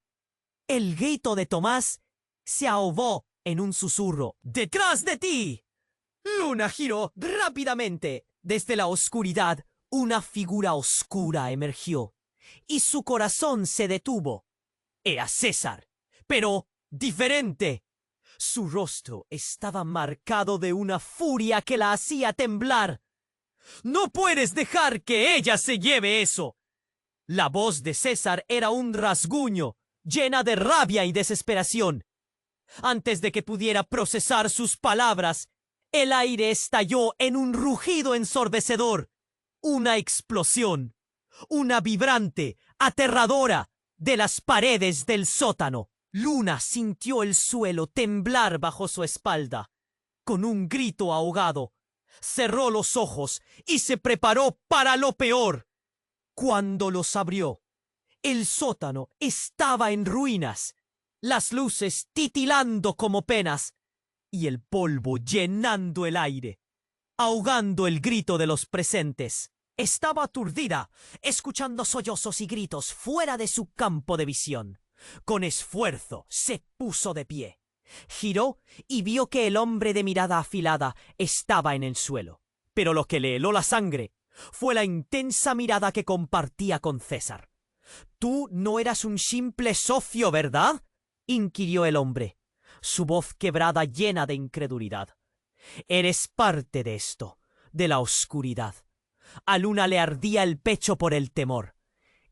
El grito de Tomás se ahogó en un susurro. ¡Detrás de ti! Luna giró rápidamente. Desde la oscuridad, una figura oscura emergió, y su corazón se detuvo. Era César, pero diferente. Su rostro estaba marcado de una furia que la hacía temblar. ¡No puedes dejar que ella se lleve eso! La voz de César era un rasguño, llena de rabia y desesperación. Antes de que pudiera procesar sus palabras, el aire estalló en un rugido ensordecedor. Una explosión, una vibrante, aterradora, de las paredes del sótano. Luna sintió el suelo temblar bajo su espalda. Con un grito ahogado, cerró los ojos y se preparó para lo peor. Cuando los abrió, el sótano estaba en ruinas, las luces titilando como penas y el polvo llenando el aire, ahogando el grito de los presentes. Estaba aturdida, escuchando sollozos y gritos fuera de su campo de visión. Con esfuerzo se puso de pie. Giró y vio que el hombre de mirada afilada estaba en el suelo. Pero lo que le heló la sangre fue la intensa mirada que compartía con César. «Tú no eras un simple socio, ¿verdad?», inquirió el hombre, su voz quebrada llena de incredulidad. «Eres parte de esto, de la oscuridad». A Luna le ardía el pecho por el temor.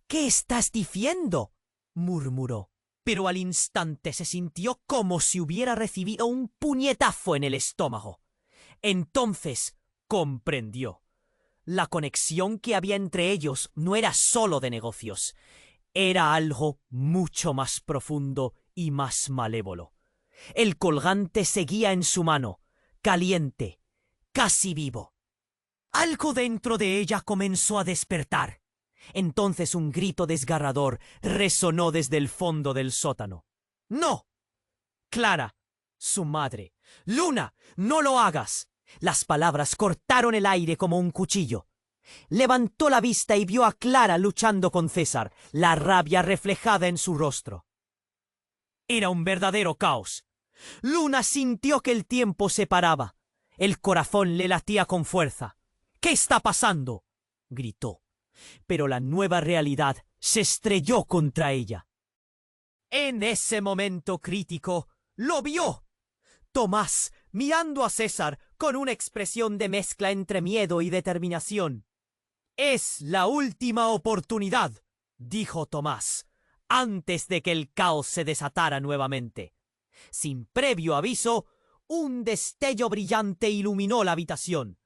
«¿Qué estás diciendo?», murmuró, pero al instante se sintió como si hubiera recibido un puñetazo en el estómago. Entonces comprendió. La conexión que había entre ellos no era solo de negocios, era algo mucho más profundo y más malévolo. El colgante seguía en su mano, caliente, casi vivo. Algo dentro de ella comenzó a despertar. Entonces un grito desgarrador resonó desde el fondo del sótano. «¡No! Clara, Su madre. Luna, no lo hagas. Las palabras cortaron el aire como un cuchillo. Levantó la vista y vio a Clara luchando con César, la rabia reflejada en su rostro. Era un verdadero caos. Luna sintió que el tiempo se paraba. El corazón le latía con fuerza. ¿Qué está pasando?, gritó. Pero la nueva realidad se estrelló contra ella. En ese momento crítico, lo vio. Tomás, mirando a César con una expresión de mezcla entre miedo y determinación. «Es la última oportunidad», dijo Tomás, antes de que el caos se desatara nuevamente. Sin previo aviso, un destello brillante iluminó la habitación.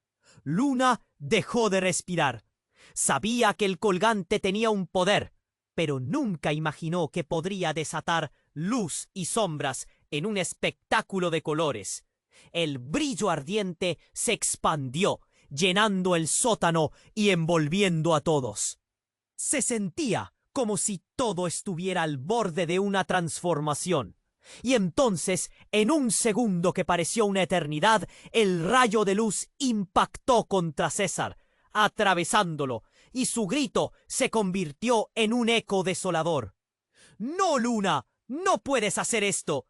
Luna dejó de respirar. Sabía que el colgante tenía un poder, pero nunca imaginó que podría desatar luz y sombras en un espectáculo de colores. El brillo ardiente se expandió, llenando el sótano y envolviendo a todos. Se sentía como si todo estuviera al borde de una transformación. Y entonces, en un segundo que pareció una eternidad, el rayo de luz impactó contra César, atravesándolo, y su grito se convirtió en un eco desolador. «¡No, Luna! ¡No puedes hacer esto!»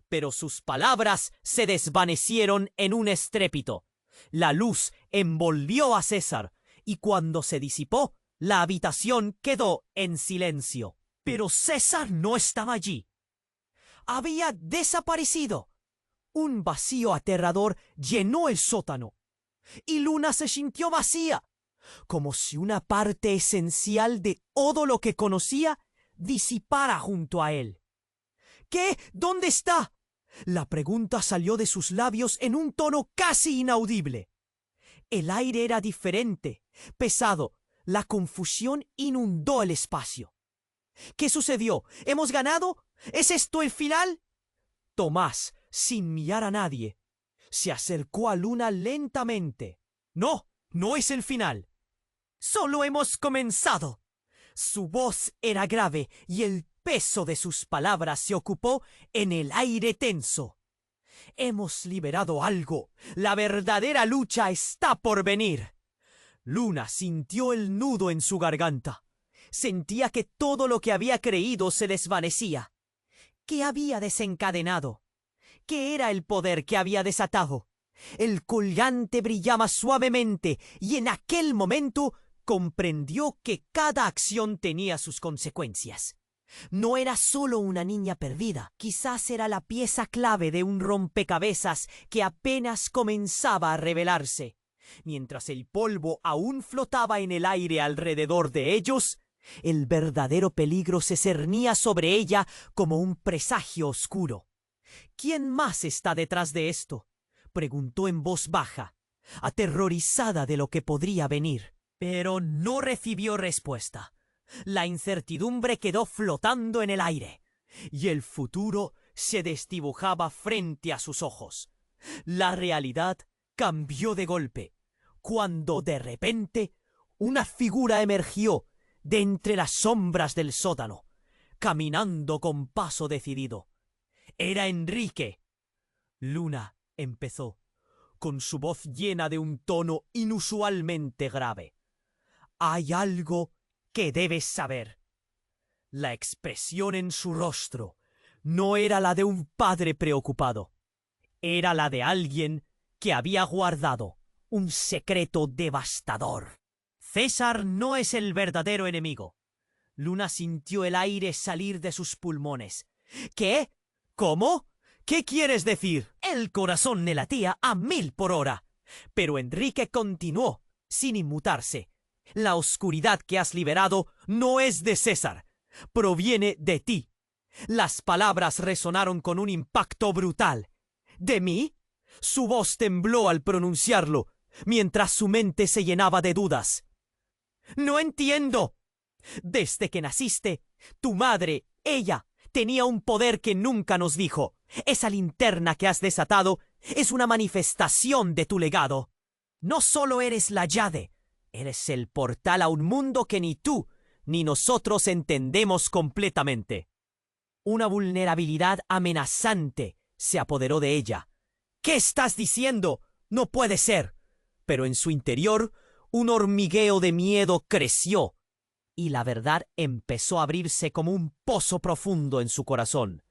Pero sus palabras se desvanecieron en un estrépito. La luz envolvió a César, y cuando se disipó, la habitación quedó en silencio. Pero César no estaba allí. Había desaparecido. Un vacío aterrador llenó el sótano, y Luna se sintió vacía, como si una parte esencial de todo lo que conocía disipara junto a él. ¿Qué? ¿Dónde está? La pregunta salió de sus labios en un tono casi inaudible. El aire era diferente, pesado. La confusión inundó el espacio. ¿Qué sucedió? ¿Hemos ganado? ¿Es esto el final? Tomás, sin mirar a nadie, se acercó a Luna lentamente. No, no es el final. Solo hemos comenzado. Su voz era grave y el peso de sus palabras se ocupó en el aire tenso. Hemos liberado algo. La verdadera lucha está por venir. Luna sintió el nudo en su garganta. Sentía que todo lo que había creído se desvanecía. ¿Qué había desencadenado? ¿Qué era el poder que había desatado? El colgante brillaba suavemente y en aquel momento comprendió que cada acción tenía sus consecuencias. No era solo una niña perdida, quizás era la pieza clave de un rompecabezas que apenas comenzaba a revelarse. Mientras el polvo aún flotaba en el aire alrededor de ellos, el verdadero peligro se cernía sobre ella como un presagio oscuro. ¿Quién más está detrás de esto?, preguntó en voz baja, aterrorizada de lo que podría venir. Pero no recibió respuesta. La incertidumbre quedó flotando en el aire, y el futuro se desdibujaba frente a sus ojos. La realidad cambió de golpe, cuando de repente una figura emergió de entre las sombras del sótano, caminando con paso decidido. Era Enrique. Luna empezó, con su voz llena de un tono inusualmente grave. «Hay algo que debes saber». La expresión en su rostro no era la de un padre preocupado. Era la de alguien que había guardado un secreto devastador. César no es el verdadero enemigo. Luna sintió el aire salir de sus pulmones. ¿Qué? ¿Cómo? ¿Qué quieres decir? El corazón le latía a 1000 por hora. Pero Enrique continuó, sin inmutarse. La oscuridad que has liberado no es de César. Proviene de ti. Las palabras resonaron con un impacto brutal. ¿De mí? Su voz tembló al pronunciarlo, mientras su mente se llenaba de dudas. «No entiendo. Desde que naciste, tu madre, ella, tenía un poder que nunca nos dijo. Esa linterna que has desatado es una manifestación de tu legado. No solo eres la llave, eres el portal a un mundo que ni tú ni nosotros entendemos completamente». Una vulnerabilidad amenazante Se apoderó de ella. ¿Qué estás diciendo? No puede ser. Pero en su interior, un hormigueo de miedo creció, y la verdad empezó a abrirse como un pozo profundo en su corazón.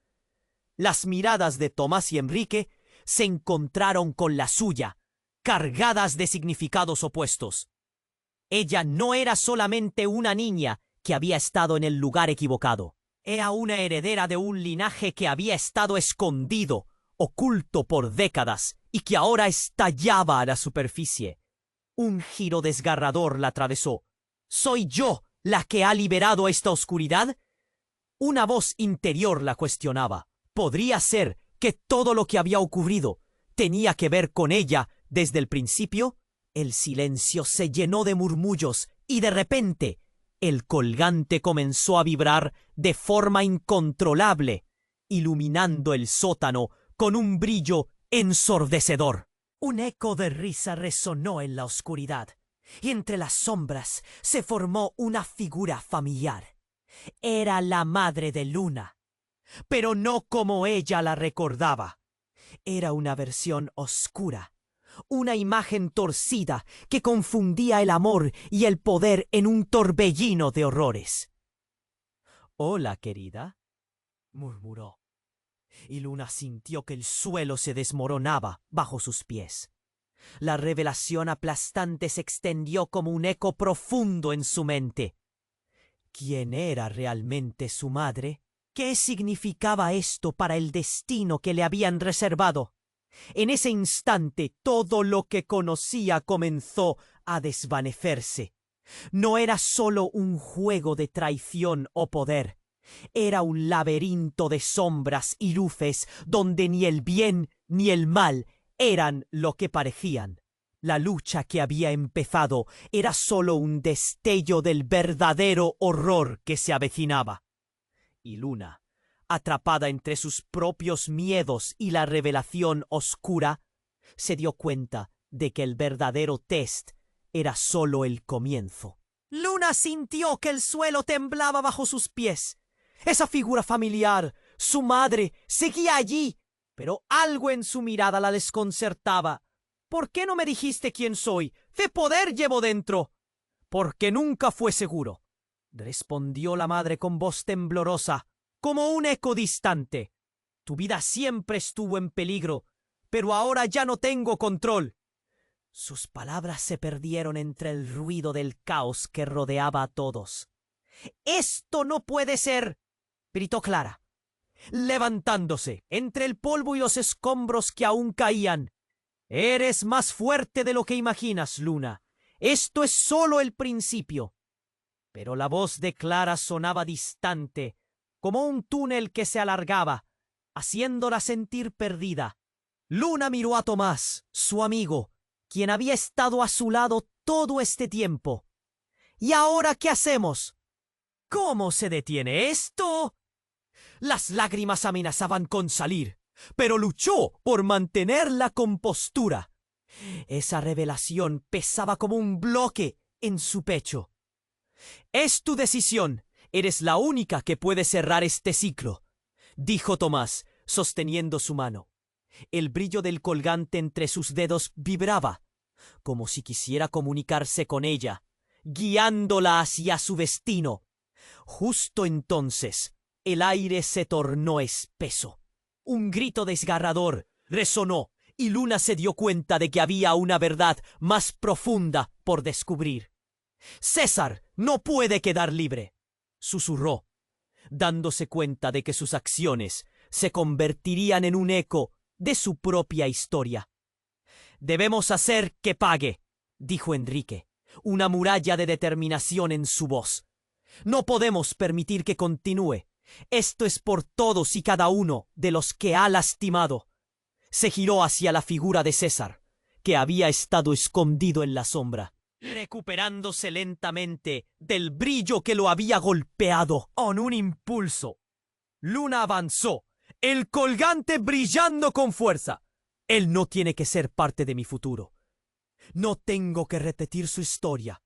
Las miradas de Tomás y Enrique se encontraron con la suya, cargadas de significados opuestos. Ella no era solamente una niña que había estado en el lugar equivocado. Era una heredera de un linaje que había estado escondido, oculto por décadas, y que ahora estallaba a la superficie. Un giro desgarrador la atravesó. ¿Soy yo la que ha liberado esta oscuridad? Una voz interior la cuestionaba. ¿Podría ser que todo lo que había ocurrido tenía que ver con ella desde el principio? El silencio se llenó de murmullos y de repente el colgante comenzó a vibrar de forma incontrolable, iluminando el sótano con un brillo ensordecedor. Un eco de risa resonó en la oscuridad, y entre las sombras se formó una figura familiar. Era la madre de Luna, pero no como ella la recordaba. Era una versión oscura, una imagen torcida que confundía el amor y el poder en un torbellino de horrores. «Hola, querida», murmuró, y Luna sintió que el suelo se desmoronaba bajo sus pies. La revelación aplastante se extendió como un eco profundo en su mente. ¿Quién era realmente su madre? ¿Qué significaba esto para el destino que le habían reservado? En ese instante todo lo que conocía comenzó a desvanecerse. No era solo un juego de traición o poder. Era un laberinto de sombras y luces donde ni el bien ni el mal eran lo que parecían. La lucha que había empezado era solo un destello del verdadero horror que se avecinaba. Y Luna, atrapada entre sus propios miedos y la revelación oscura, se dio cuenta de que el verdadero test era solo el comienzo. Luna sintió que el suelo temblaba bajo sus pies. Esa figura familiar, su madre, seguía allí, pero algo en su mirada la desconcertaba. ¿Por qué no me dijiste quién soy? ¿Qué poder llevo dentro? Porque nunca fue seguro, respondió la madre con voz temblorosa, como un eco distante. Tu vida siempre estuvo en peligro, pero ahora ya no tengo control. Sus palabras se perdieron entre el ruido del caos que rodeaba a todos. «¡Esto no puede ser!», gritó Clara, levantándose entre el polvo y los escombros que aún caían. «Eres más fuerte de lo que imaginas, Luna. Esto es solo el principio». Pero la voz de Clara sonaba distante, como un túnel que se alargaba, haciéndola sentir perdida. Luna miró a Tomás, su amigo, quien había estado a su lado todo este tiempo. «¿Y ahora qué hacemos? ¿Cómo se detiene esto?» Las lágrimas amenazaban con salir, pero luchó por mantener la compostura. Esa revelación pesaba como un bloque en su pecho. «Es tu decisión. Eres la única que puede cerrar este ciclo», dijo Tomás, sosteniendo su mano. El brillo del colgante entre sus dedos vibraba, como si quisiera comunicarse con ella, guiándola hacia su destino. Justo entonces, el aire se tornó espeso. Un grito desgarrador resonó y Luna se dio cuenta de que había una verdad más profunda por descubrir. «César no puede quedar libre», susurró, dándose cuenta de que sus acciones se convertirían en un eco de su propia historia. «Debemos hacer que pague», dijo Enrique, una muralla de determinación en su voz. «No podemos permitir que continúe. Esto es por todos y cada uno de los que ha lastimado». Se giró hacia la figura de César, que había estado escondido en la sombra, recuperándose lentamente del brillo que lo había golpeado con un impulso. Luna avanzó, el colgante brillando con fuerza. «Él no tiene que ser parte de mi futuro. No tengo que repetir su historia».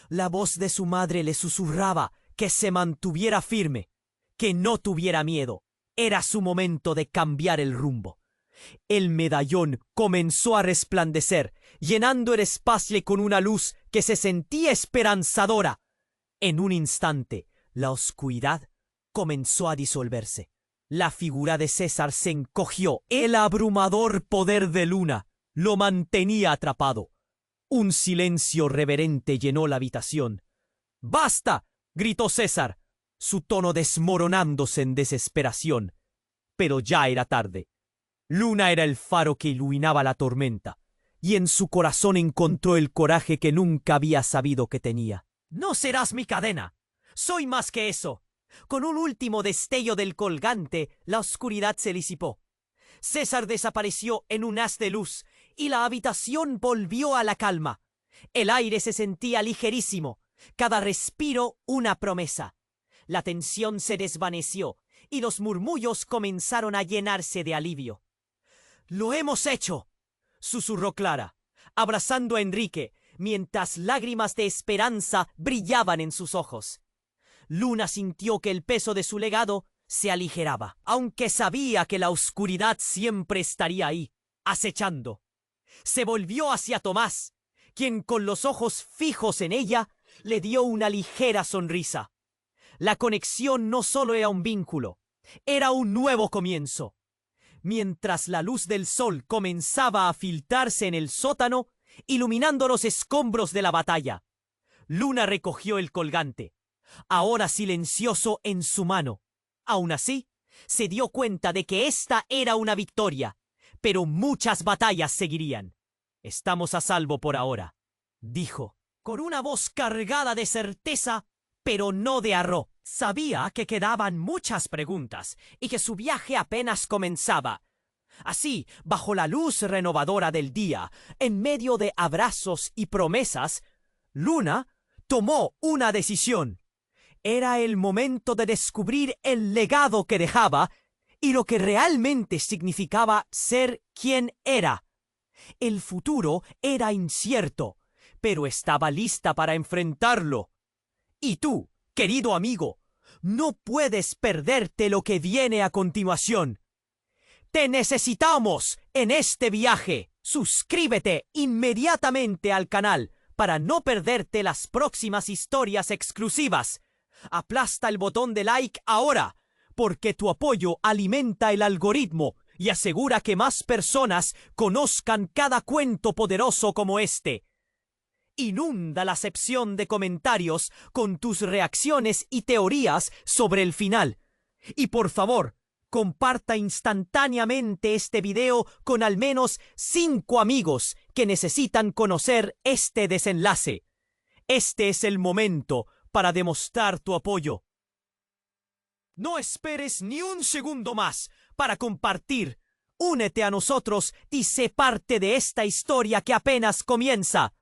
La voz de su madre le susurraba que se mantuviera firme, que no tuviera miedo. Era su momento de cambiar el rumbo. El medallón comenzó a resplandecer, llenando el espacio con una luz que se sentía esperanzadora. En un instante, la oscuridad comenzó a disolverse. La figura de César se encogió. El abrumador poder de Luna lo mantenía atrapado. Un silencio reverente llenó la habitación. ¡Basta!, gritó César, su tono desmoronándose en desesperación. Pero ya era tarde. Luna era el faro que iluminaba la tormenta, y en su corazón encontró el coraje que nunca había sabido que tenía. «No serás mi cadena. Soy más que eso». Con un último destello del colgante, la oscuridad se disipó. César desapareció en un haz de luz, y la habitación volvió a la calma. El aire se sentía ligerísimo, cada respiro una promesa. La tensión se desvaneció, y los murmullos comenzaron a llenarse de alivio. «¡Lo hemos hecho!», susurró Clara, abrazando a Enrique, mientras lágrimas de esperanza brillaban en sus ojos. Luna sintió que el peso de su legado se aligeraba, aunque sabía que la oscuridad siempre estaría ahí, acechando. Se volvió hacia Tomás, quien con los ojos fijos en ella le dio una ligera sonrisa. La conexión no solo era un vínculo, era un nuevo comienzo. Mientras la luz del sol comenzaba a filtrarse en el sótano, iluminando los escombros de la batalla, Luna recogió el colgante, ahora silencioso en su mano. Aún así, se dio cuenta de que esta era una victoria, pero muchas batallas seguirían. «Estamos a salvo por ahora», dijo, con una voz cargada de certeza, pero no de arrojo. Sabía que quedaban muchas preguntas y que su viaje apenas comenzaba. Así, bajo la luz renovadora del día, en medio de abrazos y promesas, Luna tomó una decisión. Era el momento de descubrir el legado que dejaba y lo que realmente significaba ser quien era. El futuro era incierto, pero estaba lista para enfrentarlo. Y tú, querido amigo, no puedes perderte lo que viene a continuación. ¡Te necesitamos en este viaje! Suscríbete inmediatamente al canal para no perderte las próximas historias exclusivas. Aplasta el botón de like ahora, porque tu apoyo alimenta el algoritmo y asegura que más personas conozcan cada cuento poderoso como este. Inunda la sección de comentarios con tus reacciones y teorías sobre el final. Y por favor, comparta instantáneamente este video con al menos 5 amigos que necesitan conocer este desenlace. Este es el momento para demostrar tu apoyo. No esperes ni un segundo más para compartir. Únete a nosotros y sé parte de esta historia que apenas comienza.